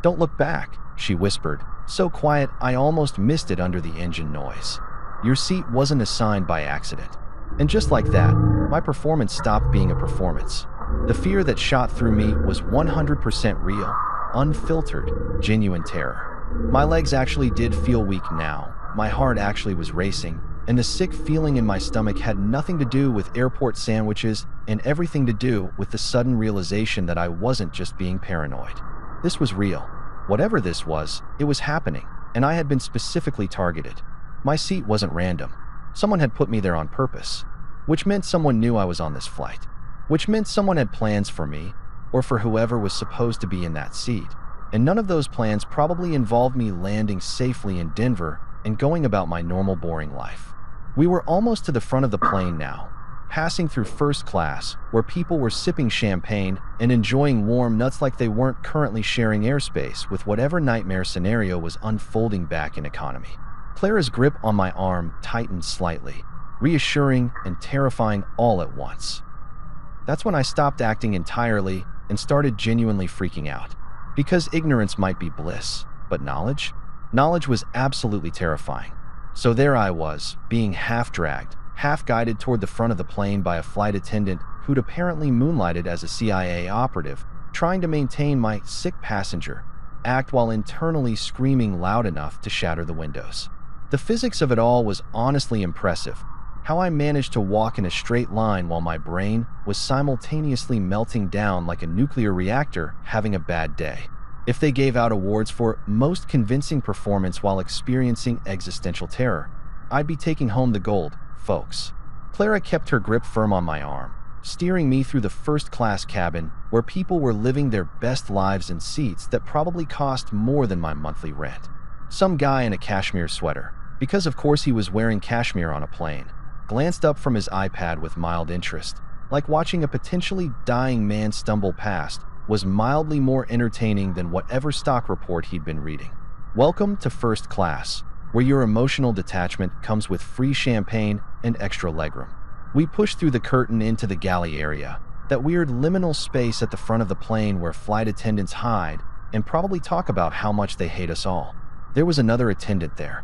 "Don't look back," she whispered, so quiet I almost missed it under the engine noise. "Your seat wasn't assigned by accident." And just like that, my performance stopped being a performance. The fear that shot through me was 100% real, unfiltered, genuine terror. My legs actually did feel weak now, my heart actually was racing, and the sick feeling in my stomach had nothing to do with airport sandwiches and everything to do with the sudden realization that I wasn't just being paranoid. This was real. Whatever this was, it was happening, and I had been specifically targeted. My seat wasn't random. Someone had put me there on purpose, which meant someone knew I was on this flight, which meant someone had plans for me, or for whoever was supposed to be in that seat. And none of those plans probably involved me landing safely in Denver and going about my normal boring life. We were almost to the front of the plane now, passing through first class, where people were sipping champagne and enjoying warm nuts like they weren't currently sharing airspace with whatever nightmare scenario was unfolding back in economy. Clara's grip on my arm tightened slightly, reassuring and terrifying all at once. That's when I stopped acting entirely and started genuinely freaking out. Because ignorance might be bliss, but knowledge? Knowledge was absolutely terrifying. So there I was, being half-dragged, half-guided toward the front of the plane by a flight attendant who'd apparently moonlighted as a CIA operative, trying to maintain my sick passenger act while internally screaming loud enough to shatter the windows. The physics of it all was honestly impressive. How I managed to walk in a straight line while my brain was simultaneously melting down like a nuclear reactor having a bad day. If they gave out awards for most convincing performance while experiencing existential terror, I'd be taking home the gold, folks. Clara kept her grip firm on my arm, steering me through the first-class cabin where people were living their best lives in seats that probably cost more than my monthly rent. Some guy in a cashmere sweater, because of course he was wearing cashmere on a plane, glanced up from his iPad with mild interest, like watching a potentially dying man stumble past was mildly more entertaining than whatever stock report he'd been reading. Welcome to first class, where your emotional detachment comes with free champagne and extra legroom. We pushed through the curtain into the galley area, that weird liminal space at the front of the plane where flight attendants hide and probably talk about how much they hate us all. There was another attendant there.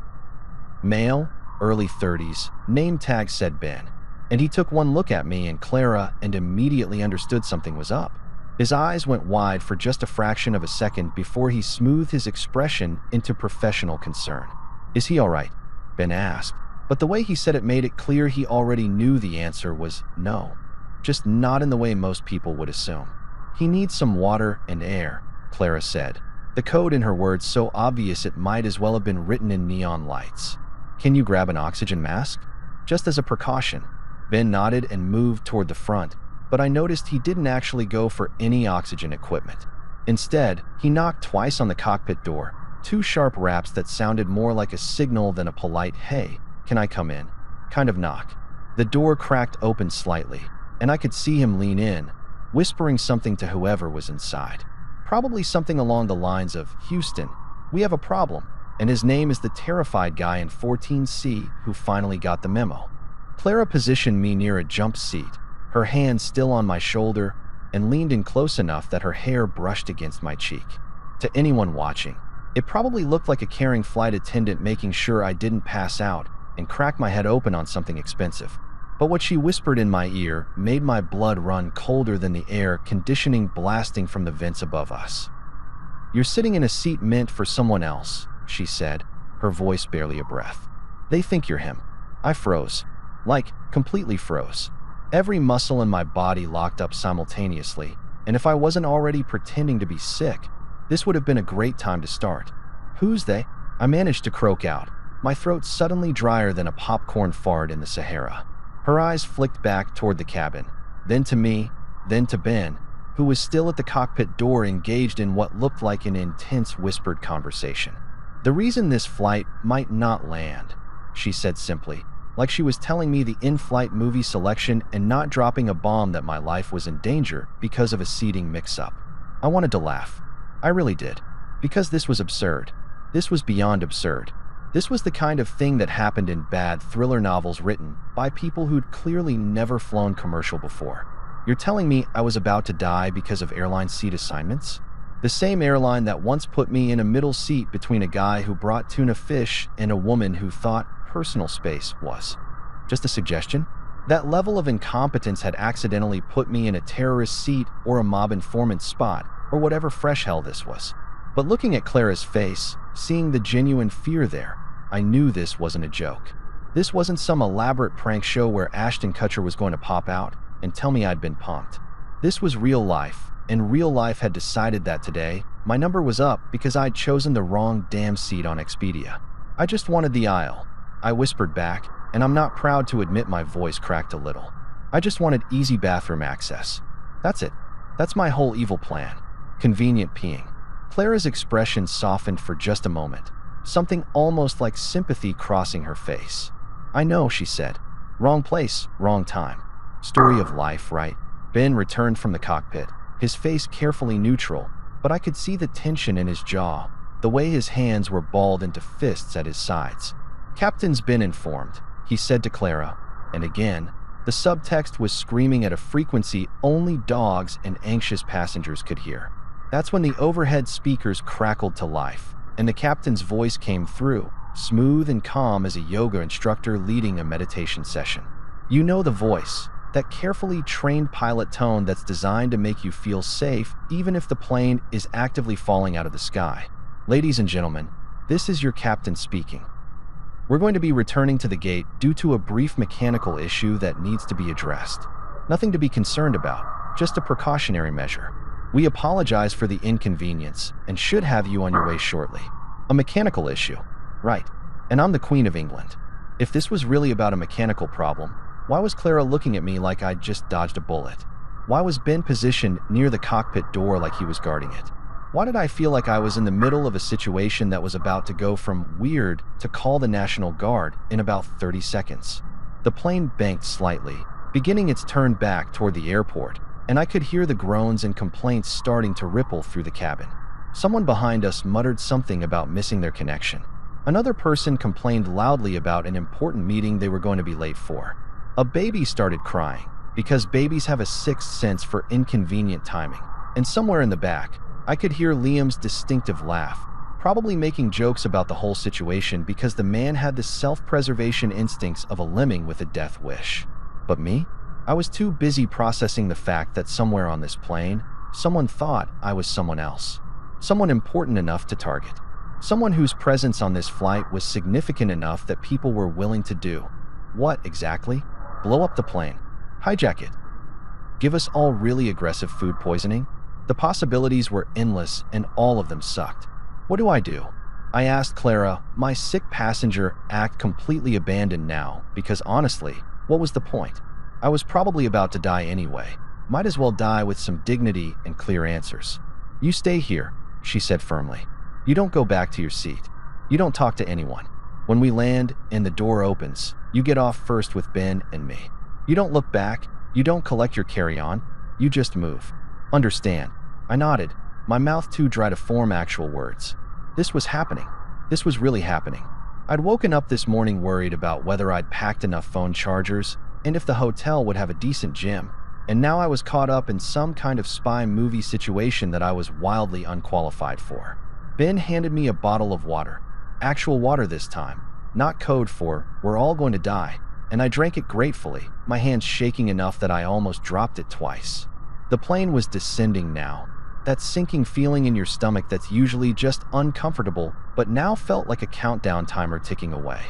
Male, early 30s, name tag said Ben, and he took one look at me and Clara and immediately understood something was up. His eyes went wide for just a fraction of a second before he smoothed his expression into professional concern. "Is he all right?" Ben asked, but the way he said it made it clear he already knew the answer was no, just not in the way most people would assume. "He needs some water and air," Clara said, the code in her words so obvious it might as well have been written in neon lights. "Can you grab an oxygen mask? Just as a precaution." Ben nodded and moved toward the front, but I noticed he didn't actually go for any oxygen equipment. Instead, he knocked twice on the cockpit door, two sharp raps that sounded more like a signal than a polite "Hey, can I come in?" kind of knock. The door cracked open slightly, and I could see him lean in, whispering something to whoever was inside. Probably something along the lines of, "Houston, we have a problem," and his name is the terrified guy in 14C who finally got the memo. Clara positioned me near a jump seat, her hand still on my shoulder, and leaned in close enough that her hair brushed against my cheek. To anyone watching, it probably looked like a caring flight attendant making sure I didn't pass out and crack my head open on something expensive. But what she whispered in my ear made my blood run colder than the air conditioning blasting from the vents above us. "You're sitting in a seat meant for someone else," she said, her voice barely a breath. "They think you're him." I froze. Like, completely froze. Every muscle in my body locked up simultaneously, and if I wasn't already pretending to be sick, this would have been a great time to start. "Who's they?" I managed to croak out, my throat suddenly drier than a popcorn fart in the Sahara. Her eyes flicked back toward the cabin, then to me, then to Ben, who was still at the cockpit door engaged in what looked like an intense whispered conversation. "The reason this flight might not land," she said simply, like she was telling me the in-flight movie selection and not dropping a bomb that my life was in danger because of a seating mix-up. I wanted to laugh. I really did. Because this was absurd. This was beyond absurd. This was the kind of thing that happened in bad thriller novels written by people who'd clearly never flown commercial before. "You're telling me I was about to die because of airline seat assignments?" The same airline that once put me in a middle seat between a guy who brought tuna fish and a woman who thought personal space was just a suggestion? That level of incompetence had accidentally put me in a terrorist seat or a mob informant spot, or whatever fresh hell this was. But looking at Clara's face, seeing the genuine fear there, I knew this wasn't a joke. This wasn't some elaborate prank show where Ashton Kutcher was going to pop out and tell me I'd been punked. This was real life, and real life had decided that today my number was up because I'd chosen the wrong damn seat on Expedia. "I just wanted the aisle," I whispered back, and I'm not proud to admit my voice cracked a little. "I just wanted easy bathroom access. That's it. That's my whole evil plan. Convenient peeing." Clara's expression softened for just a moment, something almost like sympathy crossing her face. "I know," she said. "Wrong place, wrong time. Story of life, right?" Ben returned from the cockpit, his face carefully neutral, but I could see the tension in his jaw, the way his hands were balled into fists at his sides. "Captain's been informed," he said to Clara, and again, the subtext was screaming at a frequency only dogs and anxious passengers could hear. That's when the overhead speakers crackled to life, and the captain's voice came through, smooth and calm as a yoga instructor leading a meditation session. "You know the voice. That carefully trained pilot tone that's designed to make you feel safe even if the plane is actively falling out of the sky. Ladies and gentlemen, this is your captain speaking. We're going to be returning to the gate due to a brief mechanical issue that needs to be addressed. Nothing to be concerned about, just a precautionary measure. We apologize for the inconvenience and should have you on your way shortly. A mechanical issue. Right. And I'm the Queen of England. If this was really about a mechanical problem, why was Clara looking at me like I'd just dodged a bullet? Why was Ben positioned near the cockpit door like he was guarding it? Why did I feel like I was in the middle of a situation that was about to go from weird to call the National Guard in about 30 seconds? The plane banked slightly, beginning its turn back toward the airport, and I could hear the groans and complaints starting to ripple through the cabin. Someone behind us muttered something about missing their connection. Another person complained loudly about an important meeting they were going to be late for. A baby started crying, because babies have a sixth sense for inconvenient timing. And somewhere in the back, I could hear Liam's distinctive laugh, probably making jokes about the whole situation because the man had the self-preservation instincts of a lemming with a death wish. But me? I was too busy processing the fact that somewhere on this plane, someone thought I was someone else. Someone important enough to target. Someone whose presence on this flight was significant enough that people were willing to do. What exactly? Blow up the plane. Hijack it. Give us all really aggressive food poisoning? The possibilities were endless and all of them sucked. What do? I asked Clara, my sick passenger act completely abandoned now because honestly, what was the point? I was probably about to die anyway. Might as well die with some dignity and clear answers. You stay here, she said firmly. You don't go back to your seat. You don't talk to anyone. When we land and the door opens, you get off first with Ben and me. You don't look back. You don't collect your carry-on. You just move. Understand? I nodded, my mouth too dry to form actual words. This was happening. This was really happening. I'd woken up this morning worried about whether I'd packed enough phone chargers and if the hotel would have a decent gym. And now I was caught up in some kind of spy movie situation that I was wildly unqualified for. Ben handed me a bottle of water. Actual water this time. Not code for, we're all going to die. And I drank it gratefully, my hands shaking enough that I almost dropped it twice. The plane was descending now. That sinking feeling in your stomach that's usually just uncomfortable, but now felt like a countdown timer ticking away.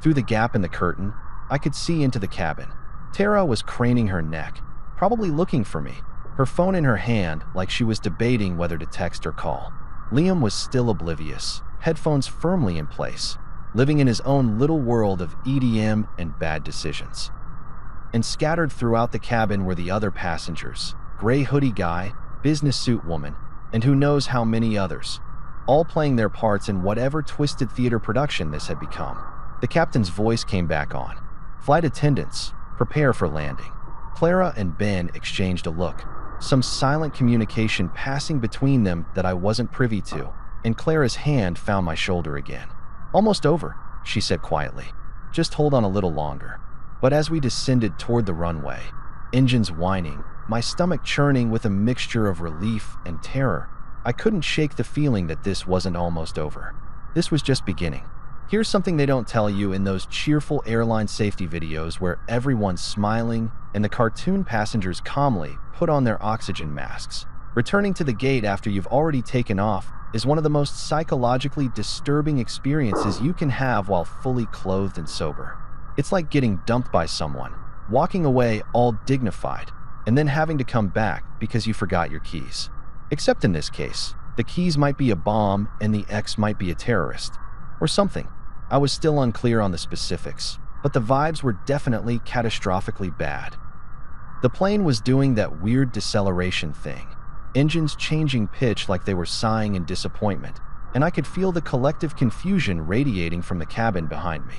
Through the gap in the curtain, I could see into the cabin. Tara was craning her neck, probably looking for me, her phone in her hand like she was debating whether to text or call. Liam was still oblivious, headphones firmly in place, living in his own little world of EDM and bad decisions. And scattered throughout the cabin were the other passengers, gray hoodie guy, business suit woman, and who knows how many others, all playing their parts in whatever twisted theater production this had become. The captain's voice came back on. Flight attendants, prepare for landing. Clara and Ben exchanged a look, some silent communication passing between them that I wasn't privy to, and Clara's hand found my shoulder again. Almost over, she said quietly. Just hold on a little longer. But as we descended toward the runway, engines whining, my stomach churning with a mixture of relief and terror, I couldn't shake the feeling that this wasn't almost over. This was just beginning. Here's something they don't tell you in those cheerful airline safety videos where everyone's smiling and the cartoon passengers calmly put on their oxygen masks. Returning to the gate after you've already taken off is one of the most psychologically disturbing experiences you can have while fully clothed and sober. It's like getting dumped by someone, walking away all dignified, and then having to come back because you forgot your keys. Except in this case, the keys might be a bomb and the ex might be a terrorist. Or something. I was still unclear on the specifics, but the vibes were definitely catastrophically bad. The plane was doing that weird deceleration thing, engines changing pitch like they were sighing in disappointment, and I could feel the collective confusion radiating from the cabin behind me.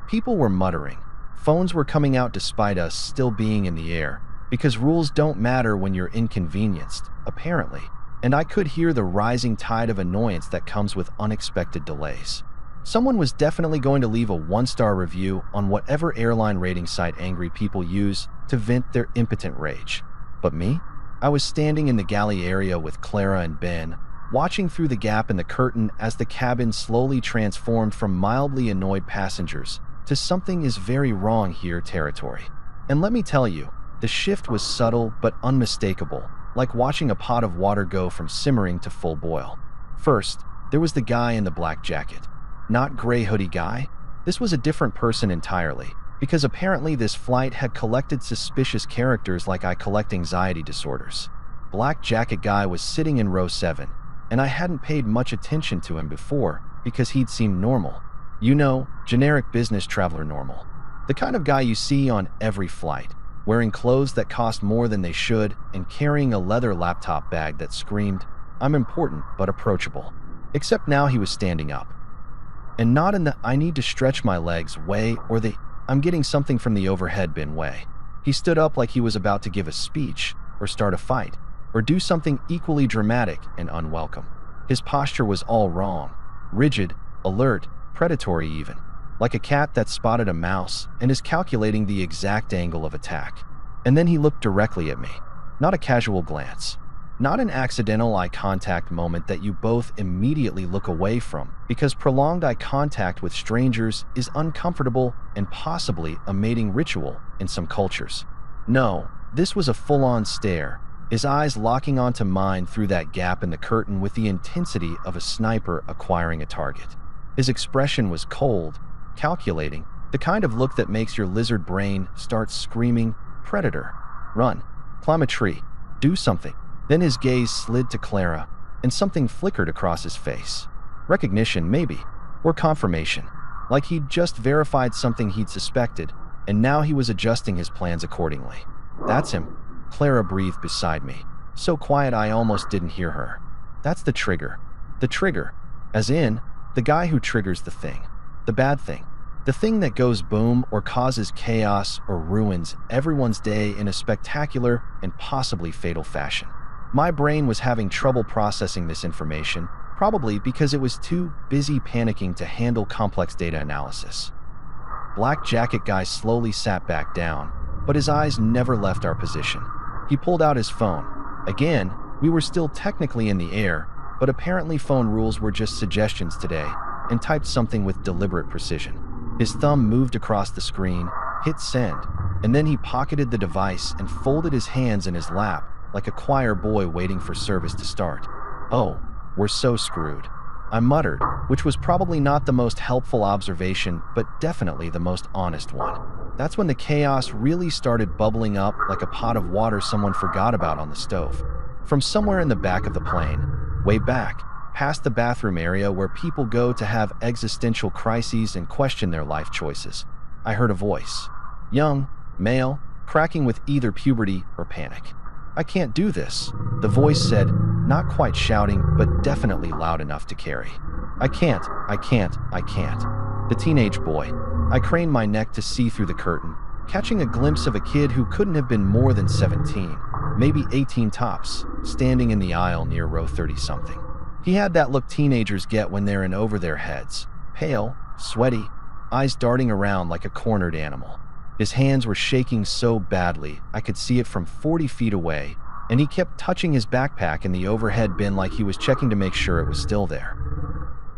People were muttering. Phones were coming out despite us still being in the air, because rules don't matter when you're inconvenienced, apparently, and I could hear the rising tide of annoyance that comes with unexpected delays. Someone was definitely going to leave a 1-star review on whatever airline rating site angry people use to vent their impotent rage. But me? I was standing in the galley area with Clara and Ben, watching through the gap in the curtain as the cabin slowly transformed from mildly annoyed passengers to something is very wrong here territory. And let me tell you, The shift was subtle but unmistakable, like watching a pot of water go from simmering to full boil. First, there was the guy in the black jacket. Not gray hoodie guy. This was a different person entirely, because apparently this flight had collected suspicious characters like I collect anxiety disorders. Black jacket guy was sitting in row 7, and I hadn't paid much attention to him before because he'd seemed normal. You know, generic business traveler normal. The kind of guy you see on every flight, wearing clothes that cost more than they should and carrying a leather laptop bag that screamed, "I'm important but approachable." Except now he was standing up. And not in the "I need to stretch my legs" way or the "I'm getting something from the overhead bin" way. He stood up like he was about to give a speech or start a fight or do something equally dramatic and unwelcome. His posture was all wrong. Rigid, alert, predatory even. Like a cat that spotted a mouse and is calculating the exact angle of attack. And then he looked directly at me. Not a casual glance. Not an accidental eye contact moment that you both immediately look away from, because prolonged eye contact with strangers is uncomfortable and possibly a mating ritual in some cultures. No, this was a full-on stare, his eyes locking onto mine through that gap in the curtain with the intensity of a sniper acquiring a target. His expression was cold, calculating, the kind of look that makes your lizard brain start screaming, "Predator! Run! Climb a tree! Do something!" Then his gaze slid to Clara, and something flickered across his face. Recognition, maybe, or confirmation, like he'd just verified something he'd suspected, and now he was adjusting his plans accordingly. "That's him," Clara breathed beside me, so quiet I almost didn't hear her. "That's the trigger. The trigger, as in, the guy who triggers the thing. The bad thing. The thing that goes boom or causes chaos or ruins everyone's day in a spectacular and possibly fatal fashion." My brain was having trouble processing this information, probably because it was too busy panicking to handle complex data analysis. Black jacket guy slowly sat back down, but his eyes never left our position. He pulled out his phone. Again, we were still technically in the air, but apparently phone rules were just suggestions today, and typed something with deliberate precision. His thumb moved across the screen, hit send, and then he pocketed the device and folded his hands in his lap like a choir boy waiting for service to start. "Oh, we're so screwed," I muttered, which was probably not the most helpful observation, but definitely the most honest one. That's when the chaos really started bubbling up like a pot of water someone forgot about on the stove. From somewhere in the back of the plane, way back, past the bathroom area where people go to have existential crises and question their life choices, I heard a voice. Young, male, cracking with either puberty or panic. "I can't do this," the voice said, not quite shouting, but definitely loud enough to carry. I can't. The teenage boy. I craned my neck to see through the curtain, catching a glimpse of a kid who couldn't have been more than 17, maybe 18 tops, standing in the aisle near row 30-something. He had that look teenagers get when they're in over their heads, pale, sweaty, eyes darting around like a cornered animal. His hands were shaking so badly I could see it from 40 feet away, and he kept touching his backpack in the overhead bin like he was checking to make sure it was still there.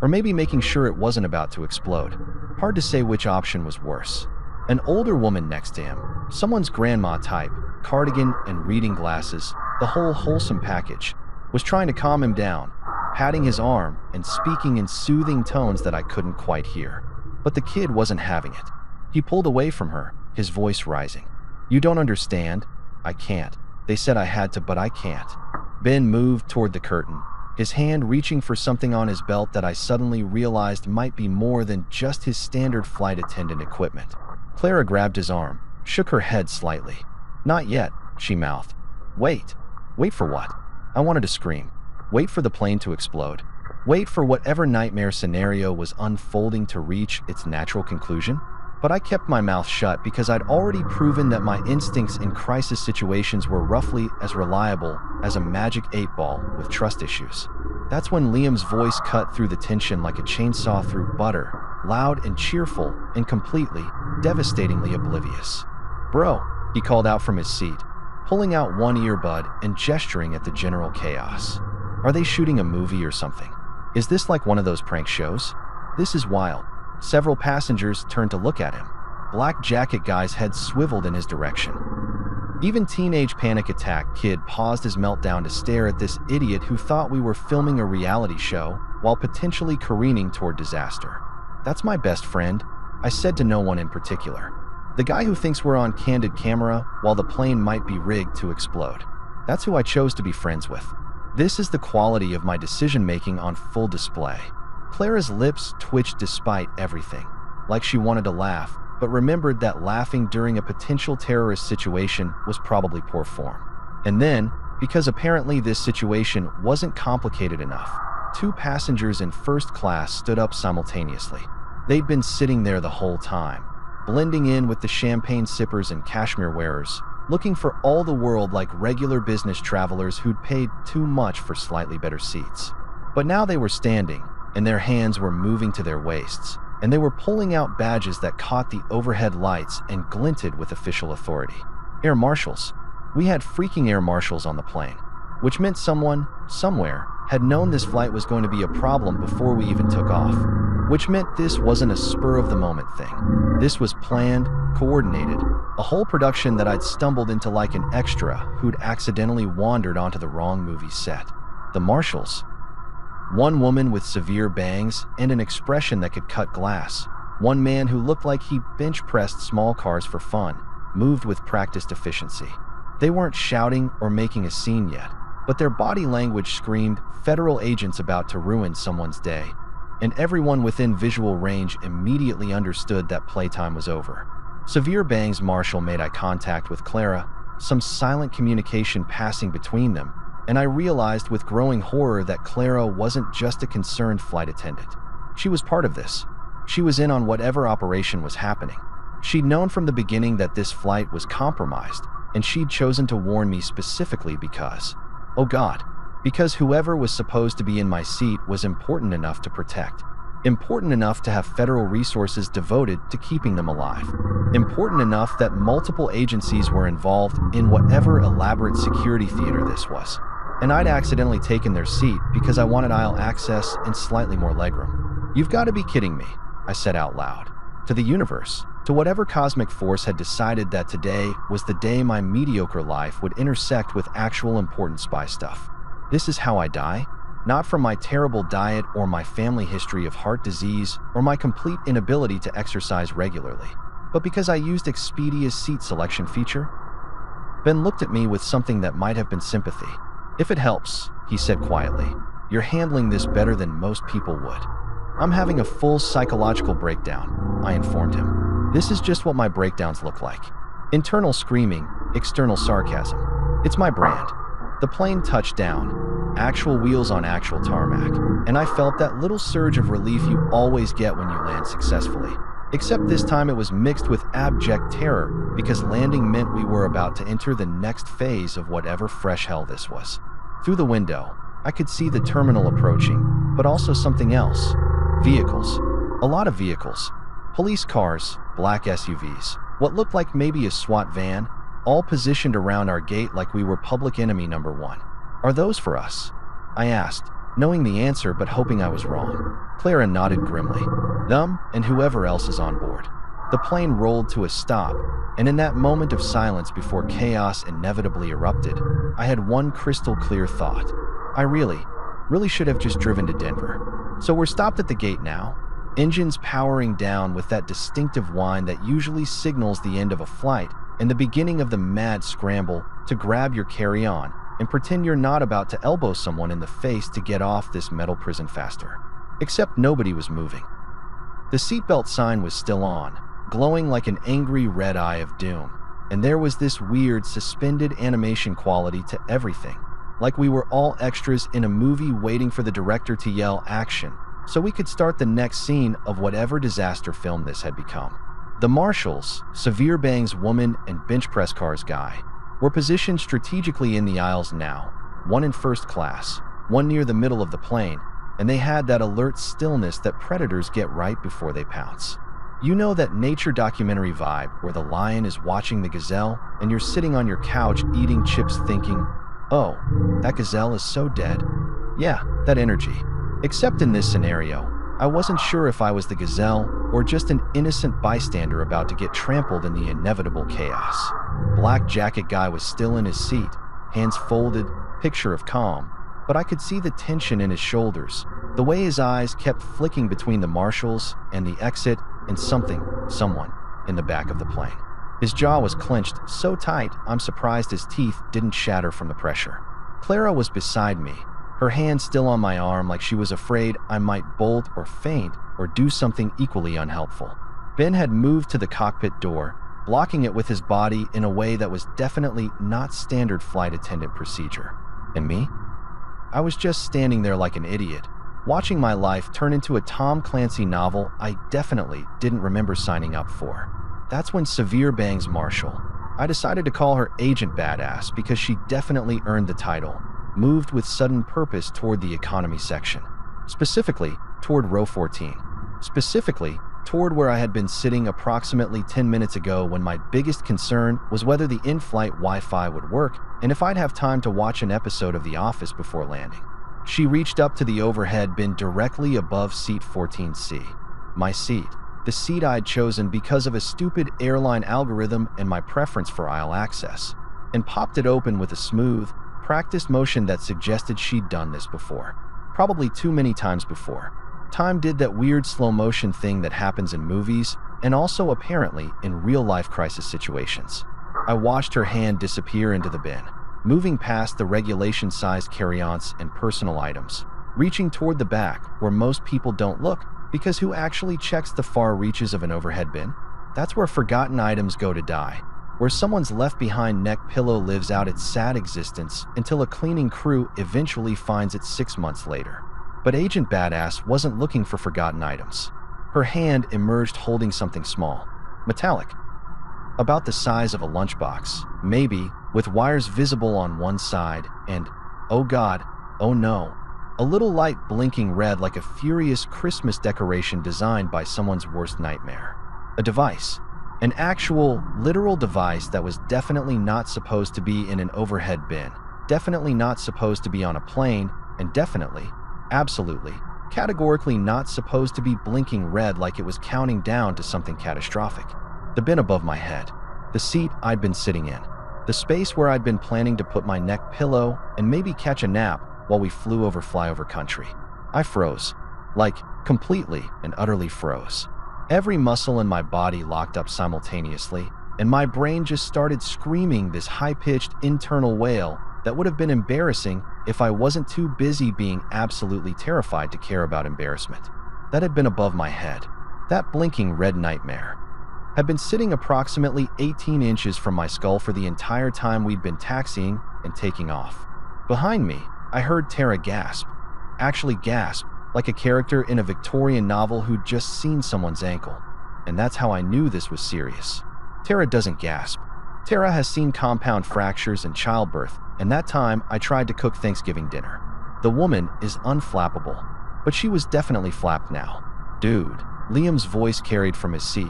Or maybe making sure it wasn't about to explode. Hard to say which option was worse. An older woman next to him, someone's grandma type, cardigan and reading glasses, the whole wholesome package, was trying to calm him down, patting his arm and speaking in soothing tones that I couldn't quite hear. But the kid wasn't having it. He pulled away from her, his voice rising. "You don't understand. I can't. They said I had to, but I can't." Ben moved toward the curtain, his hand reaching for something on his belt that I suddenly realized might be more than just his standard flight attendant equipment. Clara grabbed his arm, shook her head slightly. "Not yet," she mouthed. Wait. Wait for what?" I wanted to scream. Wait for the plane to explode. Wait for whatever nightmare scenario was unfolding to reach its natural conclusion. But I kept my mouth shut because I'd already proven that my instincts in crisis situations were roughly as reliable as a magic 8-ball with trust issues. That's when Liam's voice cut through the tension like a chainsaw through butter, loud and cheerful and completely, devastatingly oblivious. "Bro," he called out from his seat, pulling out one earbud and gesturing at the general chaos. "Are they shooting a movie or something? Is this like one of those prank shows? This is wild." Several passengers turned to look at him. Black jacket guy's head swiveled in his direction. Even teenage panic attack kid paused his meltdown to stare at this idiot who thought we were filming a reality show while potentially careening toward disaster. "That's my best friend," I said to no one in particular. "The guy who thinks we're on candid camera while the plane might be rigged to explode. That's who I chose to be friends with." This is the quality of my decision-making on full display. Clara's lips twitched despite everything, like she wanted to laugh, but remembered that laughing during a potential terrorist situation was probably poor form. And then, because apparently this situation wasn't complicated enough, 2 passengers in first class stood up simultaneously. They'd been sitting there the whole time, blending in with the champagne sippers and cashmere wearers, looking for all the world like regular business travelers who'd paid too much for slightly better seats. But now they were standing, and their hands were moving to their waists, and they were pulling out badges that caught the overhead lights and glinted with official authority. Air marshals. We had freaking air marshals on the plane, which meant someone, somewhere, had known this flight was going to be a problem before we even took off. Which meant this wasn't a spur-of-the-moment thing. This was planned, coordinated, a whole production that I'd stumbled into like an extra who'd accidentally wandered onto the wrong movie set. The marshals. One woman with severe bangs and an expression that could cut glass. One man who looked like he bench-pressed small cars for fun, moved with practiced efficiency. They weren't shouting or making a scene yet, but their body language screamed federal agents about to ruin someone's day. And everyone within visual range immediately understood that playtime was over. Severe Bang's marshal made eye contact with Clara, some silent communication passing between them, and I realized with growing horror that Clara wasn't just a concerned flight attendant. She was part of this. She was in on whatever operation was happening. She'd known from the beginning that this flight was compromised, and she'd chosen to warn me specifically because, oh God, because whoever was supposed to be in my seat was important enough to protect. Important enough to have federal resources devoted to keeping them alive. Important enough that multiple agencies were involved in whatever elaborate security theater this was. And I'd accidentally taken their seat because I wanted aisle access and slightly more legroom. "You've got to be kidding me," I said out loud. To the universe, to whatever cosmic force had decided that today was the day my mediocre life would intersect with actual important spy stuff. This is how I die? Not from my terrible diet or my family history of heart disease or my complete inability to exercise regularly, but because I used Expedia's seat selection feature? Ben looked at me with something that might have been sympathy. "If it helps," he said quietly, "you're handling this better than most people would." "I'm having a full psychological breakdown," I informed him. "This is just what my breakdowns look like. Internal screaming, external sarcasm. It's my brand." The plane touched down, actual wheels on actual tarmac, and I felt that little surge of relief you always get when you land successfully. Except this time it was mixed with abject terror because landing meant we were about to enter the next phase of whatever fresh hell this was. Through the window, I could see the terminal approaching, but also something else. Vehicles. A lot of vehicles. Police cars, black SUVs, what looked like maybe a SWAT van, all positioned around our gate like we were public enemy number 1. "Are those for us?" I asked, knowing the answer but hoping I was wrong. Clara nodded grimly. "Them and whoever else is on board." The plane rolled to a stop, and in that moment of silence before chaos inevitably erupted, I had one crystal clear thought. I really should have just driven to Denver. So we're stopped at the gate now, engines powering down with that distinctive whine that usually signals the end of a flight and the beginning of the mad scramble to grab your carry-on and pretend you're not about to elbow someone in the face to get off this metal prison faster. Except nobody was moving. The seatbelt sign was still on, glowing like an angry red eye of doom, and there was this weird suspended animation quality to everything, like we were all extras in a movie waiting for the director to yell action so we could start the next scene of whatever disaster film this had become. The marshals, Severe Bang's woman and bench press cars guy, were positioned strategically in the aisles now, one in first class, one near the middle of the plane, and they had that alert stillness that predators get right before they pounce. You know that nature documentary vibe where the lion is watching the gazelle and you're sitting on your couch eating chips thinking, "Oh, that gazelle is so dead." Yeah, that energy. Except in this scenario, I wasn't sure if I was the gazelle or just an innocent bystander about to get trampled in the inevitable chaos. Black jacket guy was still in his seat, hands folded, picture of calm, but I could see the tension in his shoulders, the way his eyes kept flicking between the marshals and the exit and someone, in the back of the plane. His jaw was clenched so tight, I'm surprised his teeth didn't shatter from the pressure. Clara was beside me, her hand still on my arm like she was afraid I might bolt or faint or do something equally unhelpful. Ben had moved to the cockpit door, blocking it with his body in a way that was definitely not standard flight attendant procedure. And me? I was just standing there like an idiot, watching my life turn into a Tom Clancy novel I definitely didn't remember signing up for. That's when Severe bangs Marshall. I decided to call her Agent Badass because she definitely earned the title, moved with sudden purpose toward the economy section, specifically toward row 14, specifically toward where I had been sitting approximately 10 minutes ago when my biggest concern was whether the in-flight Wi-Fi would work and if I'd have time to watch an episode of The Office before landing. She reached up to the overhead bin directly above seat 14C, my seat, the seat I'd chosen because of a stupid airline algorithm and my preference for aisle access, and popped it open with a smooth, practiced motion that suggested she'd done this before. Probably too many times before. Time did that weird slow motion thing that happens in movies and also apparently in real-life crisis situations. I watched her hand disappear into the bin, moving past the regulation-sized carry-ons and personal items, reaching toward the back where most people don't look because who actually checks the far reaches of an overhead bin? That's where forgotten items go to die, where someone's left-behind neck pillow lives out its sad existence until a cleaning crew eventually finds it 6 months later. But Agent Badass wasn't looking for forgotten items. Her hand emerged holding something small, metallic, about the size of a lunchbox, maybe, with wires visible on one side and, oh God, oh no, a little light blinking red like a furious Christmas decoration designed by someone's worst nightmare. A device. An actual, literal device that was definitely not supposed to be in an overhead bin, definitely not supposed to be on a plane, and definitely, absolutely, categorically not supposed to be blinking red like it was counting down to something catastrophic. The bin above my head, the seat I'd been sitting in, the space where I'd been planning to put my neck pillow and maybe catch a nap while we flew over flyover country. I froze, like completely and utterly froze. Every muscle in my body locked up simultaneously, and my brain just started screaming this high-pitched internal wail that would have been embarrassing if I wasn't too busy being absolutely terrified to care about embarrassment. That had been above my head. That blinking red nightmare had been sitting approximately 18 inches from my skull for the entire time we'd been taxiing and taking off. Behind me, I heard Tara gasp. Actually gasp, like a character in a Victorian novel who'd just seen someone's ankle. And that's how I knew this was serious. Tara doesn't gasp. Tara has seen compound fractures and childbirth, and that time I tried to cook Thanksgiving dinner. The woman is unflappable, but she was definitely flapped now. Dude, Liam's voice carried from his seat,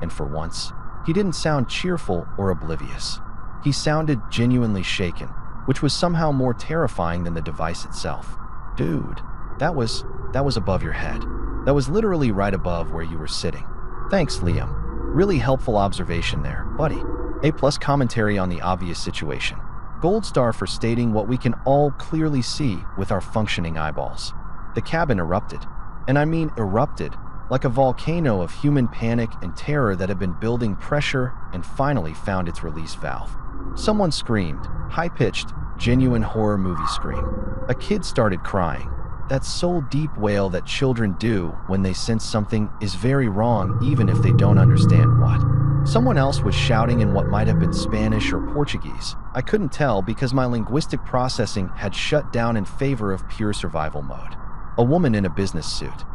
and for once, he didn't sound cheerful or oblivious. He sounded genuinely shaken, which was somehow more terrifying than the device itself. Dude, that was above your head. That was literally right above where you were sitting. Thanks, Liam. Really helpful observation there, buddy. A+ commentary on the obvious situation. Gold star for stating what we can all clearly see with our functioning eyeballs. The cabin erupted. And I mean erupted, like a volcano of human panic and terror that had been building pressure and finally found its release valve. Someone screamed, high-pitched, genuine horror movie scream. A kid started crying. That soul-deep wail that children do when they sense something is very wrong even if they don't understand what. Someone else was shouting in what might have been Spanish or Portuguese. I couldn't tell because my linguistic processing had shut down in favor of pure survival mode. A woman in a business suit.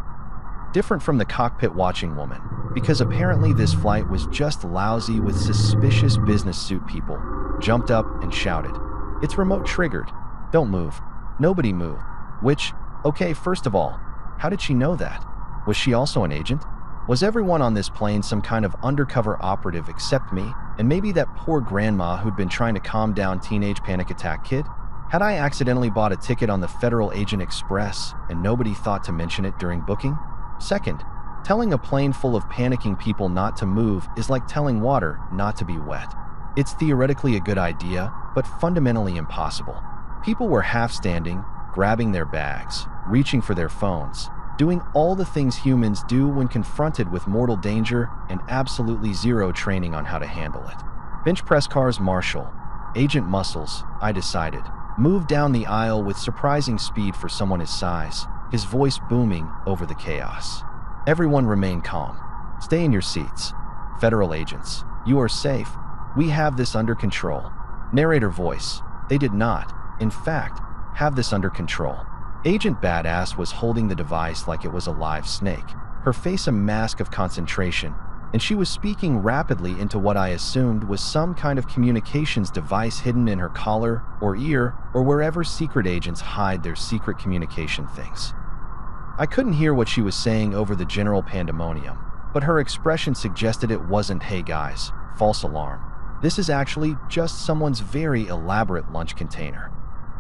Different from the cockpit watching woman, because apparently this flight was just lousy with suspicious business suit people, jumped up and shouted, "It's remote triggered. Don't move. Nobody move." Which, okay, first of all, how did she know that? Was she also an agent? Was everyone on this plane some kind of undercover operative except me, and maybe that poor grandma who'd been trying to calm down teenage panic attack kid? Had I accidentally bought a ticket on the Federal Agent Express and nobody thought to mention it during booking? Second, telling a plane full of panicking people not to move is like telling water not to be wet. It's theoretically a good idea, but fundamentally impossible. People were half standing, grabbing their bags, reaching for their phones, doing all the things humans do when confronted with mortal danger and absolutely zero training on how to handle it. Bench press cars marshal. Agent Muscles, I decided, moved down the aisle with surprising speed for someone his size, his voice booming over the chaos. Everyone remain calm. Stay in your seats. Federal agents, you are safe. We have this under control. Narrator voice, they did not, in fact, have this under control. Agent Badass was holding the device like it was a live snake, her face a mask of concentration, and she was speaking rapidly into what I assumed was some kind of communications device hidden in her collar or ear or wherever secret agents hide their secret communication things. I couldn't hear what she was saying over the general pandemonium, but her expression suggested it wasn't, "Hey guys, false alarm. This is actually just someone's very elaborate lunch container."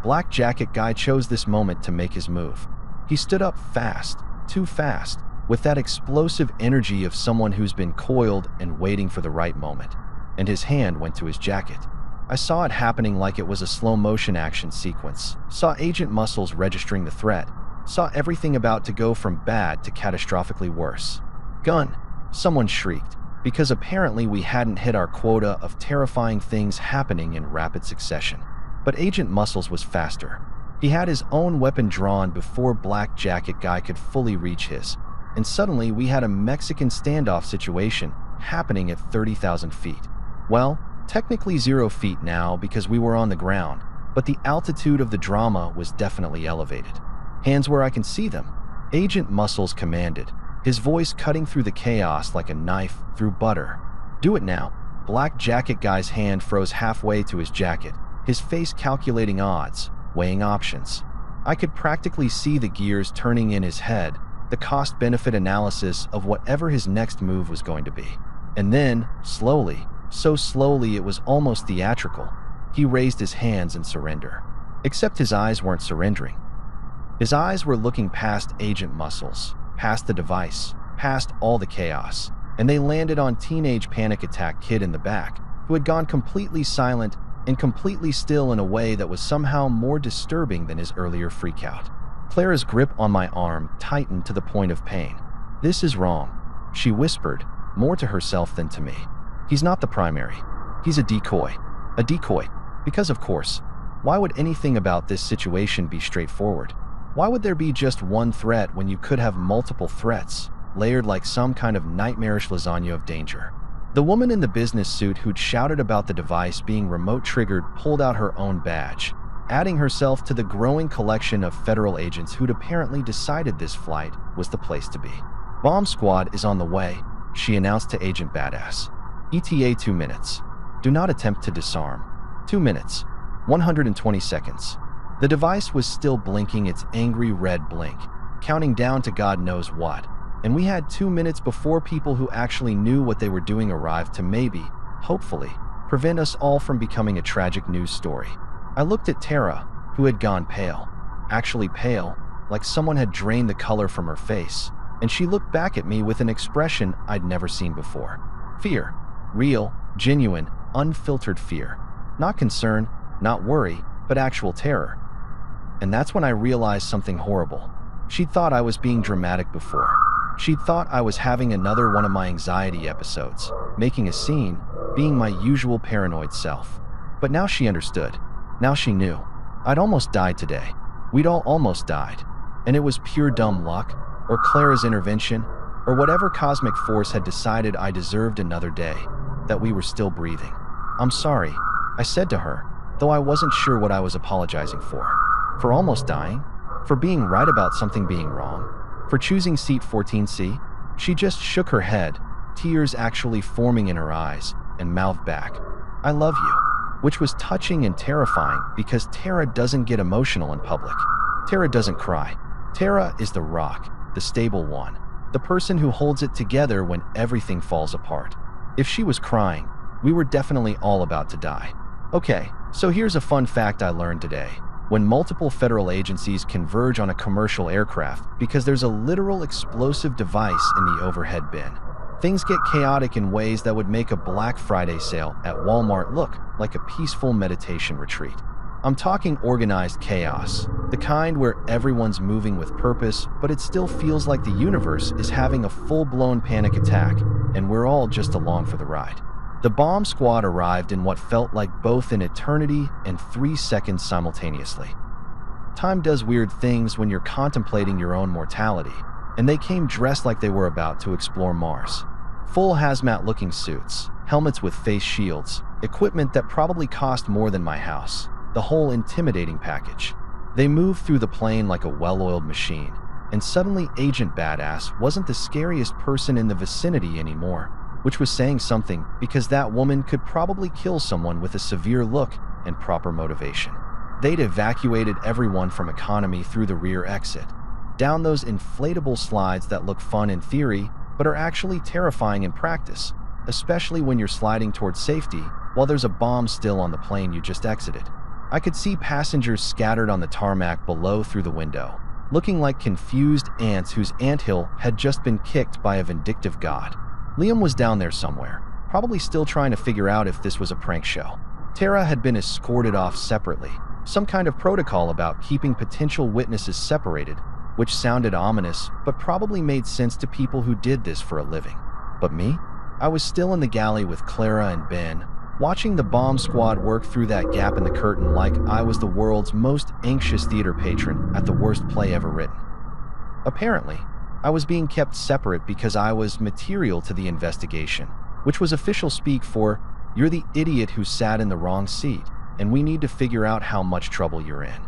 Black Jacket Guy chose this moment to make his move. He stood up fast, too fast, with that explosive energy of someone who's been coiled and waiting for the right moment, and his hand went to his jacket. I saw it happening like it was a slow-motion action sequence, saw Agent Muscles registering the threat, saw everything about to go from bad to catastrophically worse. Gun! Someone shrieked, because apparently we hadn't hit our quota of terrifying things happening in rapid succession. But Agent Muscles was faster. He had his own weapon drawn before Black Jacket Guy could fully reach his, and suddenly we had a Mexican standoff situation happening at 30,000 feet. Well, technically 0 feet now because we were on the ground, but the altitude of the drama was definitely elevated. Hands where I can see them, Agent Muscles commanded, his voice cutting through the chaos like a knife through butter. Do it now. Black Jacket Guy's hand froze halfway to his jacket, his face calculating odds, weighing options. I could practically see the gears turning in his head, the cost-benefit analysis of whatever his next move was going to be. And then, slowly, so slowly it was almost theatrical, he raised his hands in surrender. Except his eyes weren't surrendering. His eyes were looking past Agent Muscles, past the device, past all the chaos, and they landed on Teenage Panic Attack Kid in the back, who had gone completely silent and completely still in a way that was somehow more disturbing than his earlier freakout. Clara's grip on my arm tightened to the point of pain. "This is wrong," she whispered, more to herself than to me. "He's not the primary. He's a decoy. A decoy. Because of course, why would anything about this situation be straightforward? Why would there be just one threat when you could have multiple threats, layered like some kind of nightmarish lasagna of danger?" The woman in the business suit who'd shouted about the device being remote-triggered pulled out her own badge, adding herself to the growing collection of federal agents who'd apparently decided this flight was the place to be. "Bomb squad is on the way," she announced to Agent Badass. "ETA 2 minutes. Do not attempt to disarm. 2 minutes. 120 seconds. The device was still blinking its angry red blink, counting down to God knows what. And we had 2 minutes before people who actually knew what they were doing arrived to maybe, hopefully, prevent us all from becoming a tragic news story. I looked at Tara, who had gone pale. Actually pale, like someone had drained the color from her face, and she looked back at me with an expression I'd never seen before. Fear. Real, genuine, unfiltered fear. Not concern, not worry, but actual terror. And that's when I realized something horrible. She'd thought I was being dramatic before. She'd thought I was having another one of my anxiety episodes, making a scene, being my usual paranoid self. But now she understood. Now she knew. I'd almost died today. We'd all almost died. And it was pure dumb luck, or Clara's intervention, or whatever cosmic force had decided I deserved another day, that we were still breathing. "I'm sorry," I said to her, though I wasn't sure what I was apologizing for. For almost dying? For being right about something being wrong? For choosing seat 14C? She just shook her head, tears actually forming in her eyes, and mouthed back, "I love you," which was touching and terrifying because Tara doesn't get emotional in public. Tara doesn't cry. Tara is the rock, the stable one, the person who holds it together when everything falls apart. If she was crying, we were definitely all about to die. Okay, so here's a fun fact I learned today. When multiple federal agencies converge on a commercial aircraft because there's a literal explosive device in the overhead bin, Things get chaotic in ways that would make a Black Friday sale at Walmart look like a peaceful meditation retreat. I'm talking organized chaos, the kind where everyone's moving with purpose, but it still feels like the universe is having a full-blown panic attack, and we're all just along for the ride. The bomb squad arrived in what felt like both an eternity and 3 seconds simultaneously. Time does weird things when you're contemplating your own mortality, and they came dressed like they were about to explore Mars. Full hazmat-looking suits, helmets with face shields, equipment that probably cost more than my house. The whole intimidating package. They moved through the plane like a well-oiled machine, and suddenly Agent Badass wasn't the scariest person in the vicinity anymore, which was saying something because that woman could probably kill someone with a severe look and proper motivation. They'd evacuated everyone from economy through the rear exit, down those inflatable slides that look fun in theory but are actually terrifying in practice, especially when you're sliding towards safety while there's a bomb still on the plane you just exited. I could see passengers scattered on the tarmac below through the window, looking like confused ants whose anthill had just been kicked by a vindictive god. Liam was down there somewhere, probably still trying to figure out if this was a prank show. Tara had been escorted off separately, some kind of protocol about keeping potential witnesses separated, which sounded ominous but probably made sense to people who did this for a living. But me? I was still in the galley with Clara and Ben, watching the bomb squad work through that gap in the curtain like I was the world's most anxious theater patron at the worst play ever written. Apparently, I was being kept separate because I was material to the investigation, which was official speak for, "You're the idiot who sat in the wrong seat, and we need to figure out how much trouble you're in."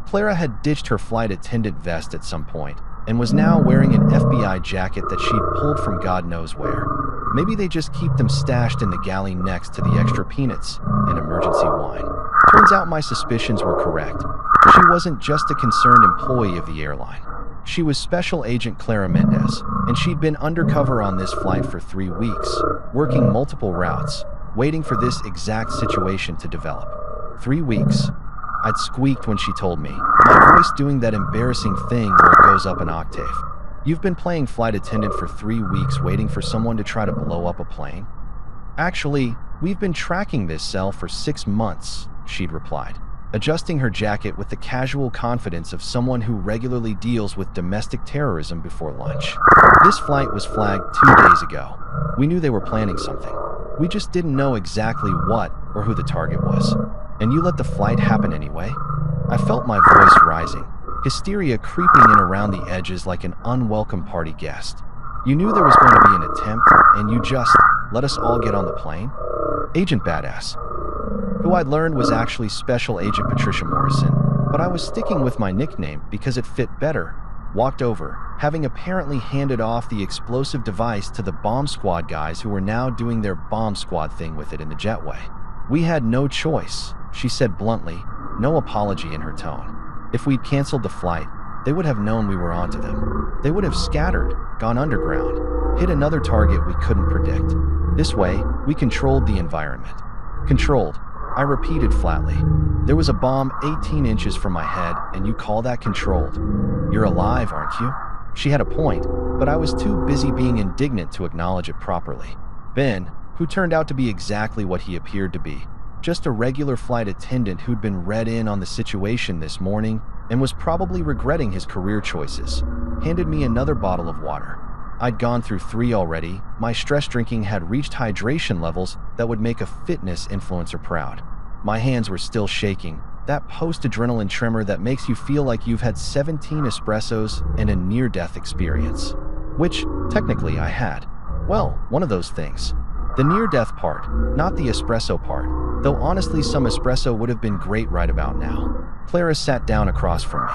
Clara had ditched her flight attendant vest at some point, and was now wearing an FBI jacket that she'd pulled from God knows where. Maybe they just keep them stashed in the galley next to the extra peanuts and emergency wine. Turns out my suspicions were correct. She wasn't just a concerned employee of the airline. She was Special Agent Clara Mendez, and she'd been undercover on this flight for 3 weeks, working multiple routes, waiting for this exact situation to develop. 3 weeks. I'd squeaked when she told me, my voice doing that embarrassing thing where it goes up an octave. "You've been playing flight attendant for 3 weeks waiting for someone to try to blow up a plane?" "Actually, we've been tracking this cell for 6 months, she'd replied, adjusting her jacket with the casual confidence of someone who regularly deals with domestic terrorism before lunch. "This flight was flagged 2 days ago. We knew they were planning something. We just didn't know exactly what or who the target was. And you let the flight happen anyway?" I felt my voice rising, hysteria creeping in around the edges like an unwelcome party guest. "You knew there was going to be an attempt, and you just let us all get on the plane?" Agent Badass, who I'd learned was actually Special Agent Patricia Morrison, but I was sticking with my nickname because it fit better, walked over, having apparently handed off the explosive device to the bomb squad guys who were now doing their bomb squad thing with it in the jetway. "We had no choice," she said bluntly, no apology in her tone. "If we'd canceled the flight, they would have known we were onto them. They would have scattered, gone underground, hit another target we couldn't predict. This way, we controlled the environment." "Controlled," I repeated flatly. "There was a bomb 18 inches from my head, and you call that controlled? You're alive, aren't you?" She had a point, but I was too busy being indignant to acknowledge it properly. Ben, who turned out to be exactly what he appeared to be, just a regular flight attendant who'd been read in on the situation this morning and was probably regretting his career choices, handed me another bottle of water. I'd gone through 3 already. My stress drinking had reached hydration levels that would make a fitness influencer proud. My hands were still shaking, that post-adrenaline tremor that makes you feel like you've had 17 espressos and a near-death experience. Which, technically, I had. Well, one of those things. The near-death part, not the espresso part, though honestly some espresso would have been great right about now. Clara sat down across from me.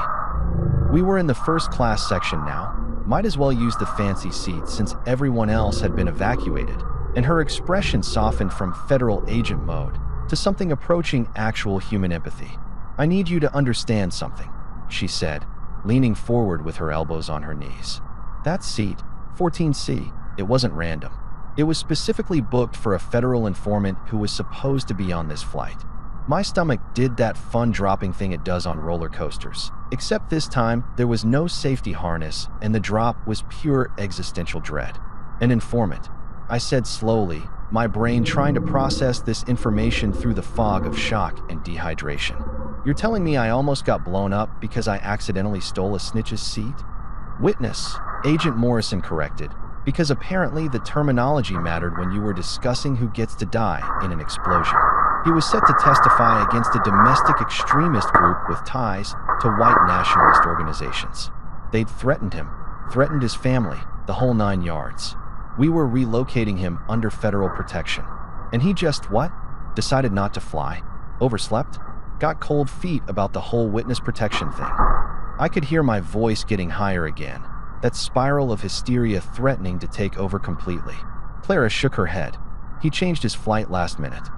We were in the first class section now. Might as well use the fancy seats since everyone else had been evacuated, and her expression softened from federal agent mode to something approaching actual human empathy. "I need you to understand something," she said, leaning forward with her elbows on her knees. "That seat, 14C, it wasn't random. It was specifically booked for a federal informant who was supposed to be on this flight. My stomach did that fun dropping thing it does on roller coasters, except this time there was no safety harness and the drop was pure existential dread. An informant. I said slowly, my brain trying to process this information through the fog of shock and dehydration. You're telling me I almost got blown up because I accidentally stole a snitch's seat? Witness, Agent Morrison corrected, because apparently the terminology mattered when you were discussing who gets to die in an explosion. He was set to testify against a domestic extremist group with ties to white nationalist organizations. They'd threatened him, threatened his family, the whole 9 yards. We were relocating him under federal protection. And he just what? Decided not to fly? Overslept? Got cold feet about the whole witness protection thing. I could hear my voice getting higher again, that spiral of hysteria threatening to take over completely. Clara shook her head. He changed his flight last minute.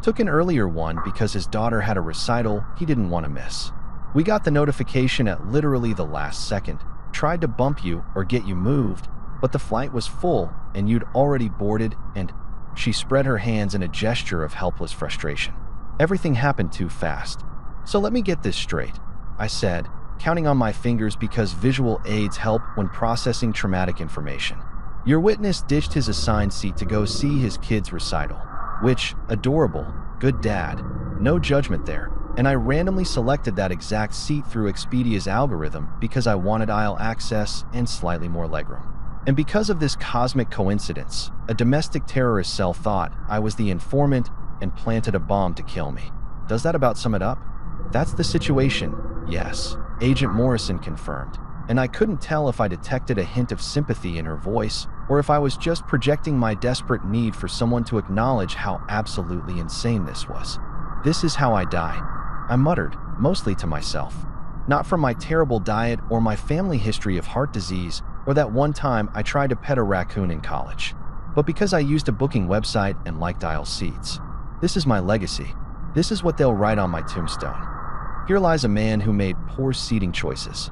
Took an earlier one because his daughter had a recital he didn't want to miss. We got the notification at literally the last second, tried to bump you or get you moved, but the flight was full and you'd already boarded and she spread her hands in a gesture of helpless frustration. Everything happened too fast. So let me get this straight, I said, counting on my fingers because visual aids help when processing traumatic information. Your witness ditched his assigned seat to go see his kid's recital, which, adorable, good dad, no judgment there, and I randomly selected that exact seat through Expedia's algorithm because I wanted aisle access and slightly more legroom. And because of this cosmic coincidence, a domestic terrorist cell thought I was the informant and planted a bomb to kill me. Does that about sum it up? That's the situation, yes, Agent Morrison confirmed, and I couldn't tell if I detected a hint of sympathy in her voice or if I was just projecting my desperate need for someone to acknowledge how absolutely insane this was. This is how I die, I muttered, mostly to myself. Not from my terrible diet or my family history of heart disease or that one time I tried to pet a raccoon in college, but because I used a booking website and liked aisle seats. This is my legacy. This is what they'll write on my tombstone. Here lies a man who made poor seating choices.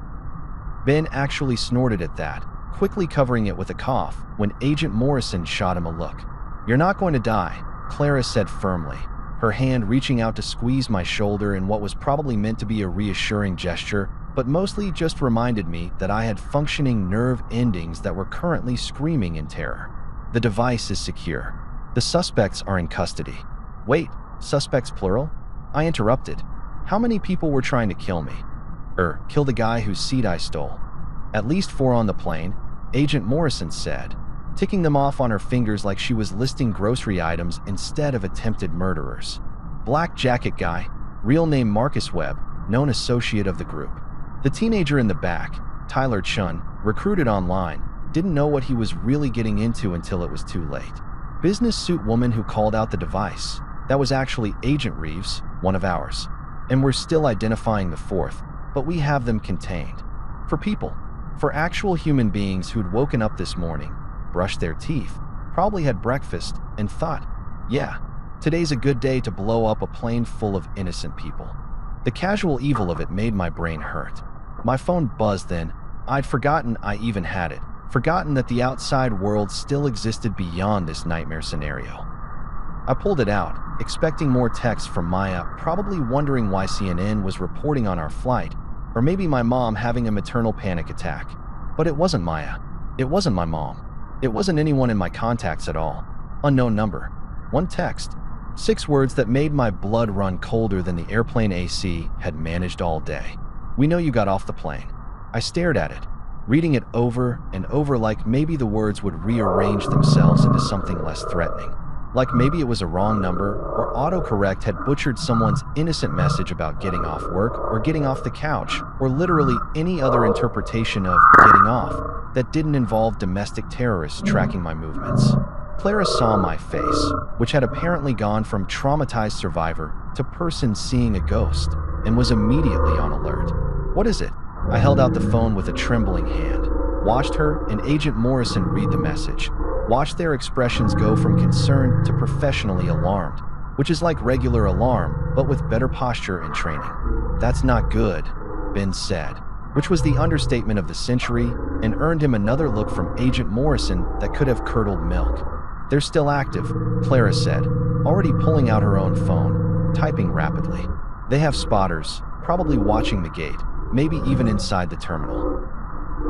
Ben actually snorted at that, quickly covering it with a cough when Agent Morrison shot him a look. You're not going to die, Clara said firmly, her hand reaching out to squeeze my shoulder in what was probably meant to be a reassuring gesture, but mostly just reminded me that I had functioning nerve endings that were currently screaming in terror. The device is secure. The suspects are in custody. Wait, suspects plural? I interrupted. How many people were trying to kill me? Kill the guy whose seat I stole? At least 4 on the plane, Agent Morrison said, ticking them off on her fingers like she was listing grocery items instead of attempted murderers. Black jacket guy, real name Marcus Webb, known associate of the group. The teenager in the back, Tyler Chun, recruited online, didn't know what he was really getting into until it was too late. Business suit woman who called out the device. That was actually Agent Reeves, one of ours. And we're still identifying the 4th, but we have them contained. For people. For actual human beings who'd woken up this morning, brushed their teeth, probably had breakfast, and thought, yeah, today's a good day to blow up a plane full of innocent people. The casual evil of it made my brain hurt. My phone buzzed then. I'd forgotten I even had it, forgotten that the outside world still existed beyond this nightmare scenario. I pulled it out, expecting more texts from Maya, probably wondering why CNN was reporting on our flight, or maybe my mom having a maternal panic attack. But it wasn't Maya. It wasn't my mom. It wasn't anyone in my contacts at all. Unknown number. One text. 6 words that made my blood run colder than the airplane AC had managed all day. We know you got off the plane. I stared at it, reading it over and over like maybe the words would rearrange themselves into something less threatening. Like maybe it was a wrong number, or autocorrect had butchered someone's innocent message about getting off work, or getting off the couch, or literally any other interpretation of getting off that didn't involve domestic terrorists tracking my movements. Clara saw my face, which had apparently gone from traumatized survivor to person seeing a ghost, and was immediately on alert. What is it? I held out the phone with a trembling hand, watched her and Agent Morrison read the message. Watch their expressions go from concerned to professionally alarmed, which is like regular alarm, but with better posture and training. That's not good, Ben said, which was the understatement of the century and earned him another look from Agent Morrison that could have curdled milk. They're still active, Clara said, already pulling out her own phone, typing rapidly. They have spotters, probably watching the gate, maybe even inside the terminal.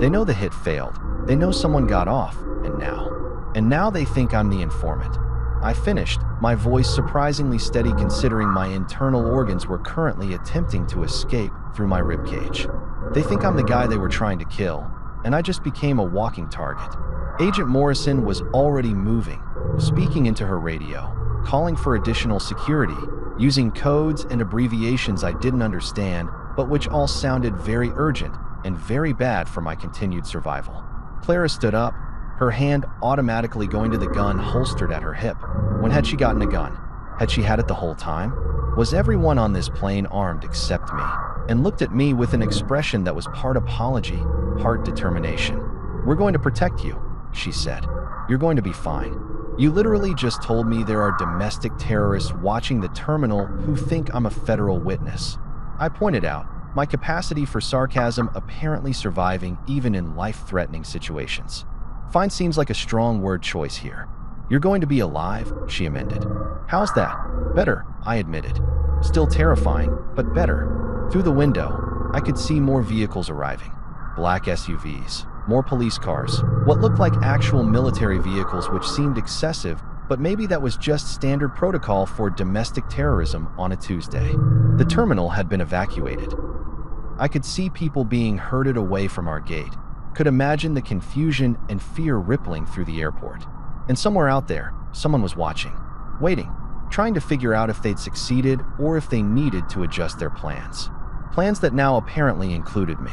They know the hit failed. They know someone got off, and now. And now they think I'm the informant. I finished, my voice surprisingly steady considering my internal organs were currently attempting to escape through my ribcage. They think I'm the guy they were trying to kill, and I just became a walking target. Agent Morrison was already moving, speaking into her radio, calling for additional security, using codes and abbreviations I didn't understand, but which all sounded very urgent and very bad for my continued survival. Clara stood up, her hand automatically going to the gun holstered at her hip. When had she gotten a gun? Had she had it the whole time? Was everyone on this plane armed except me? And looked at me with an expression that was part apology, part determination. "We're going to protect you," she said. "You're going to be fine. You literally just told me there are domestic terrorists watching the terminal who think I'm a federal witness." I pointed out, my capacity for sarcasm apparently surviving even in life-threatening situations. "Fine seems like a strong word choice here. You're going to be alive," she amended. "How's that?" "Better," I admitted. "Still terrifying, but better." Through the window, I could see more vehicles arriving. Black SUVs, more police cars, what looked like actual military vehicles which seemed excessive, but maybe that was just standard protocol for domestic terrorism on a Tuesday. The terminal had been evacuated. I could see people being herded away from our gate, could imagine the confusion and fear rippling through the airport. And somewhere out there, someone was watching, waiting, trying to figure out if they'd succeeded or if they needed to adjust their plans. Plans that now apparently included me.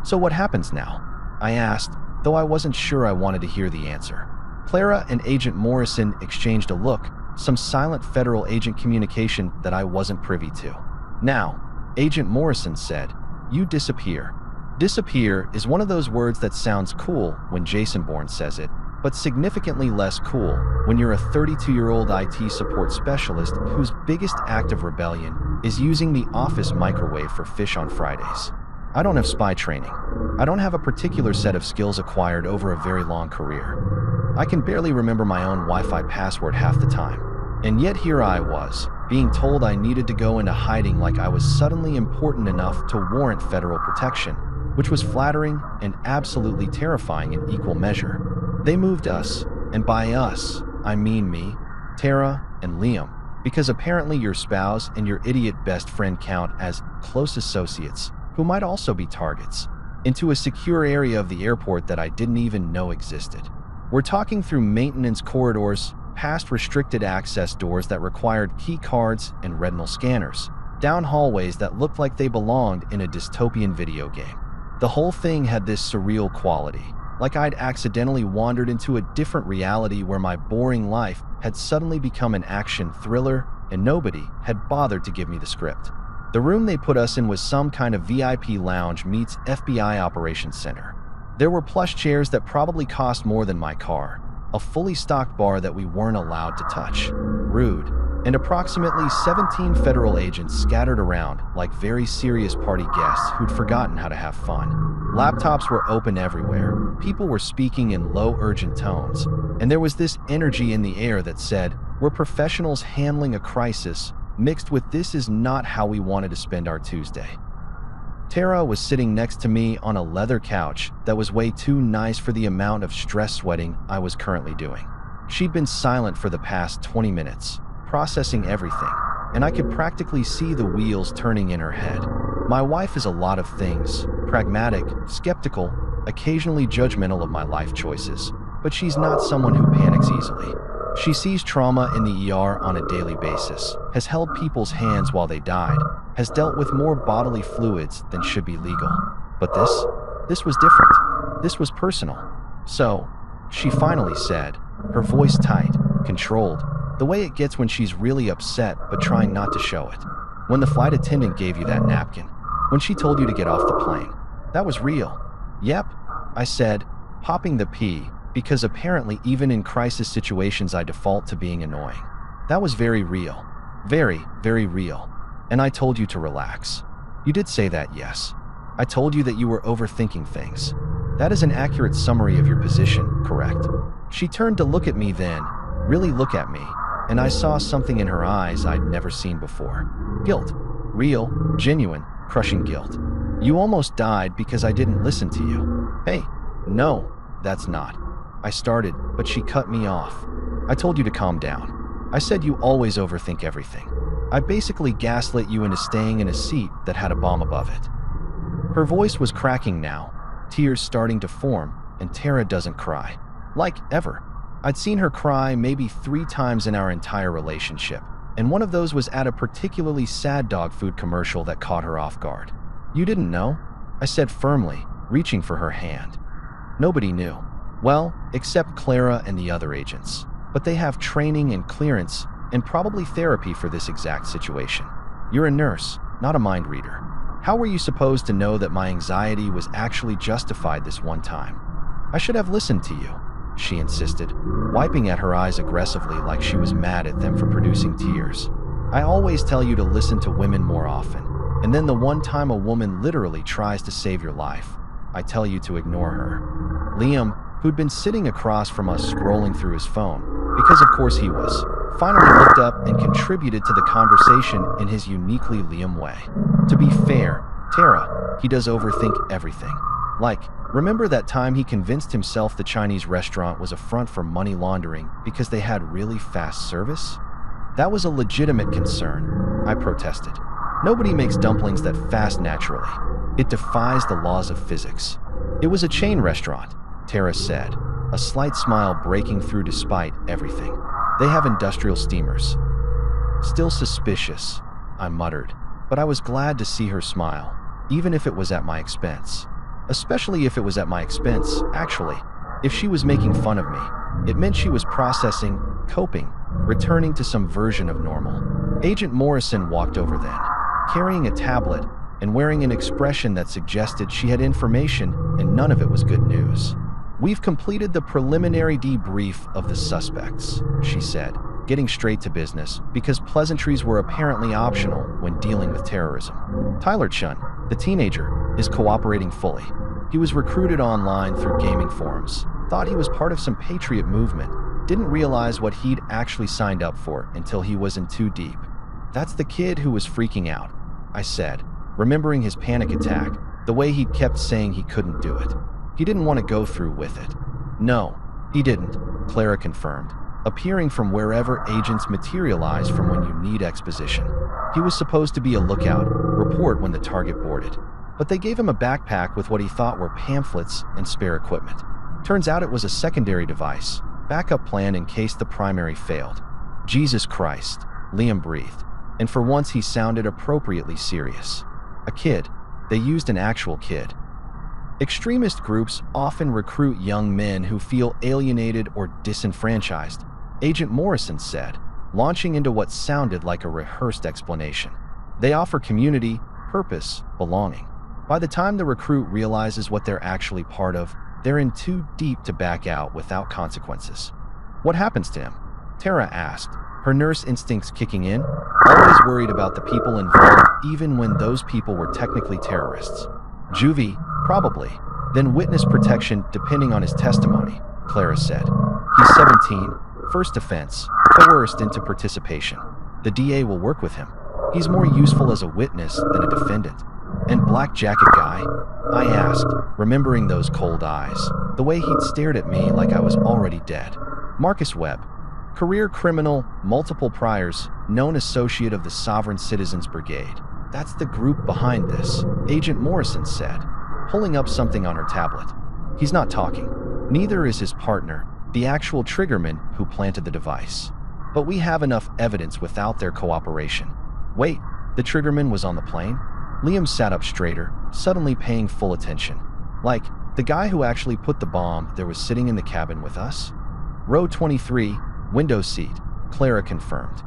"So what happens now?" I asked, though I wasn't sure I wanted to hear the answer. Clara and Agent Morrison exchanged a look, some silent federal agent communication that I wasn't privy to. "Now," Agent Morrison said, "you disappear." Disappear is one of those words that sounds cool when Jason Bourne says it, but significantly less cool when you're a 32-year-old IT support specialist whose biggest act of rebellion is using the office microwave for fish on Fridays. I don't have spy training. I don't have a particular set of skills acquired over a very long career. I can barely remember my own Wi-Fi password half the time. And yet here I was, being told I needed to go into hiding like I was suddenly important enough to warrant federal protection, which was flattering and absolutely terrifying in equal measure. They moved us, and by us, I mean me, Tara, and Liam, because apparently your spouse and your idiot best friend count as close associates, who might also be targets, into a secure area of the airport that I didn't even know existed. We're talking through maintenance corridors, past restricted access doors that required key cards and retinal scanners, down hallways that looked like they belonged in a dystopian video game. The whole thing had this surreal quality, like I'd accidentally wandered into a different reality where my boring life had suddenly become an action thriller and nobody had bothered to give me the script. The room they put us in was some kind of VIP lounge meets FBI operations center. There were plush chairs that probably cost more than my car, a fully stocked bar that we weren't allowed to touch. Rude. And approximately 17 federal agents scattered around like very serious party guests who'd forgotten how to have fun. Laptops were open everywhere, people were speaking in low urgent tones, and there was this energy in the air that said, "We're professionals handling a crisis," mixed with "this is not how we wanted to spend our Tuesday." Tara was sitting next to me on a leather couch that was way too nice for the amount of stress sweating I was currently doing. She'd been silent for the past 20 minutes, processing everything, and I could practically see the wheels turning in her head. My wife is a lot of things, pragmatic, skeptical, occasionally judgmental of my life choices, but she's not someone who panics easily. She sees trauma in the ER on a daily basis, has held people's hands while they died, has dealt with more bodily fluids than should be legal. But this was different. This was personal. "So," she finally said, her voice tight, controlled, the way it gets when she's really upset but trying not to show it. "When the flight attendant gave you that napkin, when she told you to get off the plane, that was real." "Yep," I said, popping the P, because apparently even in crisis situations I default to being annoying. "That was very real. Very, very real. And I told you to relax." "You did say that, yes. I told you that you were overthinking things. That is an accurate summary of your position, correct?" She turned to look at me then, really look at me, and I saw something in her eyes I'd never seen before. Guilt. Real, genuine, crushing guilt. "You almost died because I didn't listen to you." "Hey, no, that's not." I started, but she cut me off. I told you to calm down. I said you always overthink everything. I basically gaslit you into staying in a seat that had a bomb above it. Her voice was cracking now, tears starting to form, and Tara doesn't cry. Like, ever. I'd seen her cry maybe 3 times in our entire relationship, and one of those was at a particularly sad dog food commercial that caught her off guard. You didn't know? I said firmly, reaching for her hand. Nobody knew. Well, except Clara and the other agents. But they have training and clearance, and probably therapy for this exact situation. You're a nurse, not a mind reader. How were you supposed to know that my anxiety was actually justified this one time? I should have listened to you, she insisted, wiping at her eyes aggressively like she was mad at them for producing tears. I always tell you to listen to women more often, and then the one time a woman literally tries to save your life, I tell you to ignore her. Liam, who'd been sitting across from us scrolling through his phone, because of course he was, finally looked up and contributed to the conversation in his uniquely Liam way. To be fair, Tara, he does overthink everything. Like, remember that time he convinced himself the Chinese restaurant was a front for money laundering because they had really fast service? That was a legitimate concern, I protested. Nobody makes dumplings that fast naturally. It defies the laws of physics. It was a chain restaurant, Tara said, a slight smile breaking through despite everything. They have industrial steamers. Still suspicious, I muttered, but I was glad to see her smile, even if it was at my expense. Especially if it was at my expense, actually. If she was making fun of me, it meant she was processing, coping, returning to some version of normal. Agent Morrison walked over then, carrying a tablet and wearing an expression that suggested she had information and none of it was good news. We've completed the preliminary debrief of the suspects, she said, getting straight to business because pleasantries were apparently optional when dealing with terrorism. Tyler Chun, the teenager, is cooperating fully. He was recruited online through gaming forums, thought he was part of some patriot movement, didn't realize what he'd actually signed up for until he was in too deep. That's the kid who was freaking out, I said, remembering his panic attack, the way he'd kept saying he couldn't do it. He didn't want to go through with it. No, he didn't, Clara confirmed, appearing from wherever agents materialize from when you need exposition. He was supposed to be a lookout, report when the target boarded. But they gave him a backpack with what he thought were pamphlets and spare equipment. Turns out it was a secondary device, backup plan in case the primary failed. Jesus Christ, Liam breathed, and for once he sounded appropriately serious. A kid. They used an actual kid. Extremist groups often recruit young men who feel alienated or disenfranchised, Agent Morrison said, launching into what sounded like a rehearsed explanation. They offer community, purpose, belonging. By the time the recruit realizes what they're actually part of, they're in too deep to back out without consequences. What happens to him? Tara asked, her nurse instincts kicking in, always worried about the people involved even when those people were technically terrorists. Juvie, probably, then witness protection depending on his testimony, Clara said. He's 17, first offense, coerced into participation. The DA will work with him. He's more useful as a witness than a defendant. And Black Jacket guy? I asked, remembering those cold eyes, the way he'd stared at me like I was already dead. Marcus Webb, career criminal, multiple priors, known associate of the Sovereign Citizens Brigade. That's the group behind this, Agent Morrison said, pulling up something on her tablet. He's not talking. Neither is his partner, the actual triggerman who planted the device. But we have enough evidence without their cooperation. Wait, the triggerman was on the plane? Liam sat up straighter, suddenly paying full attention. Like, the guy who actually put the bomb there was sitting in the cabin with us? Row 23, window seat, Clara confirmed.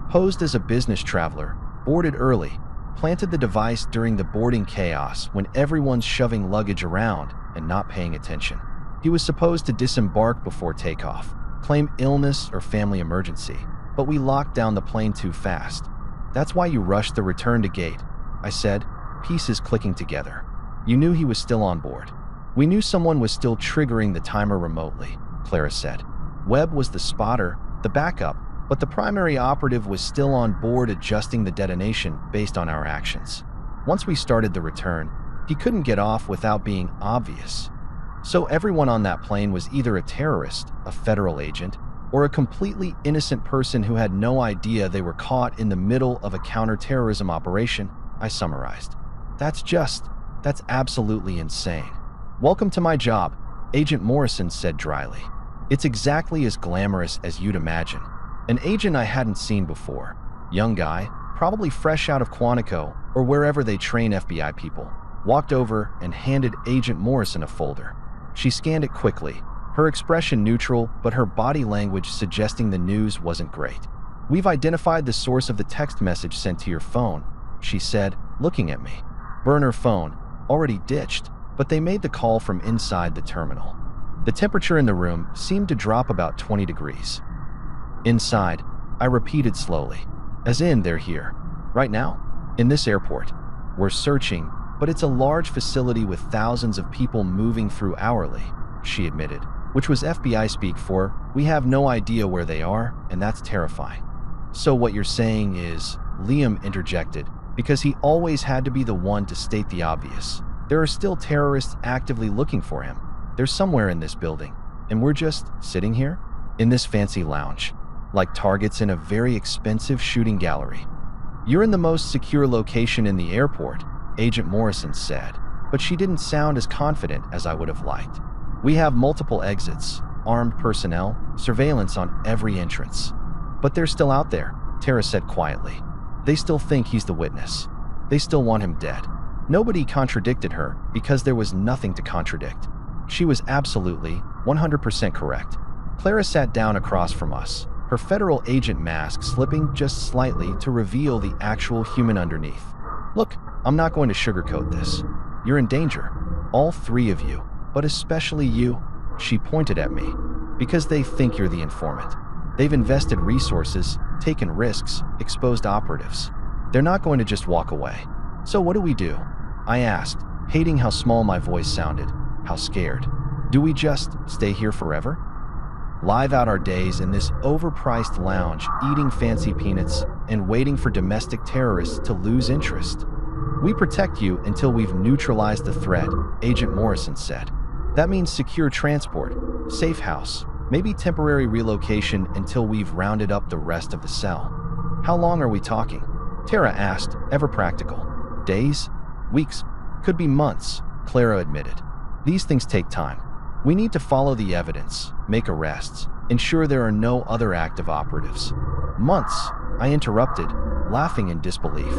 Posed as a business traveler, boarded early, planted the device during the boarding chaos when everyone's shoving luggage around and not paying attention. He was supposed to disembark before takeoff, claim illness or family emergency, but we locked down the plane too fast. That's why you rushed the return to gate, I said, pieces clicking together. You knew he was still on board. We knew someone was still triggering the timer remotely, Clara said. Webb was the spotter, the backup, but the primary operative was still on board adjusting the detonation based on our actions. Once we started the return, he couldn't get off without being obvious. So everyone on that plane was either a terrorist, a federal agent, or a completely innocent person who had no idea they were caught in the middle of a counterterrorism operation, I summarized. That's absolutely insane. Welcome to my job, Agent Morrison said dryly. It's exactly as glamorous as you'd imagine. An agent I hadn't seen before. Young guy, probably fresh out of Quantico or wherever they train FBI people, walked over and handed Agent Morrison a folder. She scanned it quickly, her expression neutral, but her body language suggesting the news wasn't great. We've identified the source of the text message sent to your phone, she said, looking at me. Burner phone, already ditched, but they made the call from inside the terminal. The temperature in the room seemed to drop about 20 degrees. Inside, I repeated slowly, as in they're here. Right now? In this airport. We're searching, but it's a large facility with thousands of people moving through hourly, she admitted, which was FBI speak for, we have no idea where they are, and that's terrifying. So what you're saying is, Liam interjected, because he always had to be the one to state the obvious. There are still terrorists actively looking for him. They're somewhere in this building, and we're just sitting here? In this fancy lounge, like targets in a very expensive shooting gallery. You're in the most secure location in the airport, Agent Morrison said, but she didn't sound as confident as I would have liked. We have multiple exits, armed personnel, surveillance on every entrance. But they're still out there, Tara said quietly. They still think he's the witness. They still want him dead. Nobody contradicted her because there was nothing to contradict. She was absolutely, 100% correct. Clara sat down across from us, her federal agent mask slipping just slightly to reveal the actual human underneath. Look, I'm not going to sugarcoat this. You're in danger. All three of you, but especially you, she pointed at me, because they think you're the informant. They've invested resources, taken risks, exposed operatives. They're not going to just walk away. So what do? I asked, hating how small my voice sounded, how scared. Do we just stay here forever? Live out our days in this overpriced lounge, eating fancy peanuts and waiting for domestic terrorists to lose interest? We protect you until we've neutralized the threat, Agent Morrison said. That means secure transport, safe house, maybe temporary relocation until we've rounded up the rest of the cell. How long are we talking? Tara asked, ever practical. Days? Weeks? Could be months, Clara admitted. These things take time. We need to follow the evidence, make arrests, ensure there are no other active operatives. Months, I interrupted, laughing in disbelief.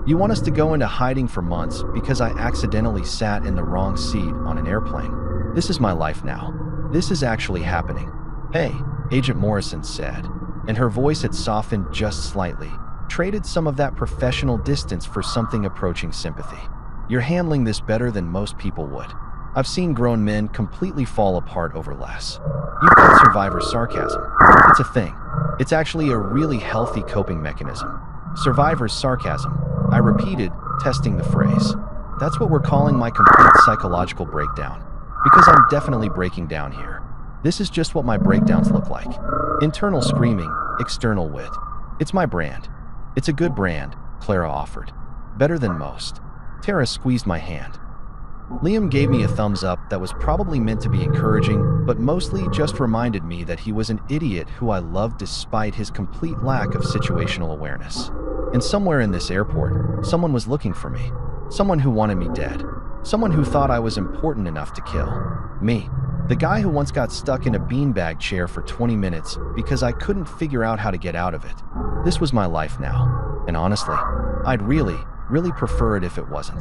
You want us to go into hiding for months because I accidentally sat in the wrong seat on an airplane. This is my life now. This is actually happening. Hey, Agent Morrison said, and her voice had softened just slightly, traded some of that professional distance for something approaching sympathy. You're handling this better than most people would. I've seen grown men completely fall apart over less. You've got survivor sarcasm. It's a thing. It's actually a really healthy coping mechanism. Survivor's sarcasm. I repeated, testing the phrase. That's what we're calling my complete psychological breakdown. Because I'm definitely breaking down here. This is just what my breakdowns look like. Internal screaming, external wit. It's my brand. It's a good brand, Clara offered. Better than most. Tara squeezed my hand. Liam gave me a thumbs up that was probably meant to be encouraging, but mostly just reminded me that he was an idiot who I loved despite his complete lack of situational awareness. And somewhere in this airport, someone was looking for me. Someone who wanted me dead. Someone who thought I was important enough to kill. Me. The guy who once got stuck in a beanbag chair for 20 minutes because I couldn't figure out how to get out of it. This was my life now. And honestly, I'd really prefer it if it wasn't.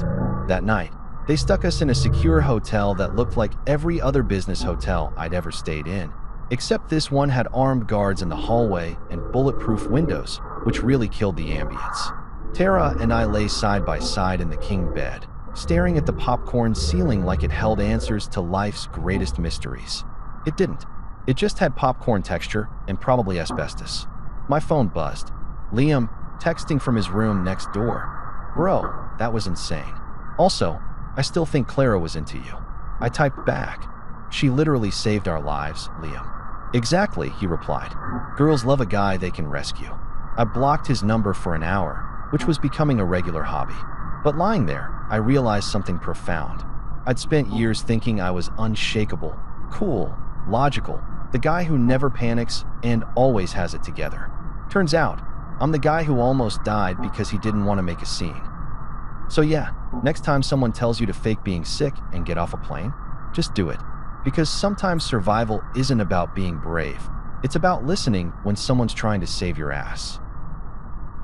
That night, they stuck us in a secure hotel that looked like every other business hotel I'd ever stayed in, except this one had armed guards in the hallway and bulletproof windows, which really killed the ambience. Tara and I lay side by side in the king bed, staring at the popcorn ceiling like it held answers to life's greatest mysteries. It didn't. It just had popcorn texture and probably asbestos. My phone buzzed. Liam, texting from his room next door. Bro, that was insane. Also, I still think Clara was into you. I typed back. She literally saved our lives, Liam. Exactly, he replied. Girls love a guy they can rescue. I blocked his number for an hour, which was becoming a regular hobby. But lying there, I realized something profound. I'd spent years thinking I was unshakable, cool, logical, the guy who never panics and always has it together. Turns out, I'm the guy who almost died because he didn't want to make a scene. So yeah, next time someone tells you to fake being sick and get off a plane, just do it. Because sometimes survival isn't about being brave. It's about listening when someone's trying to save your ass.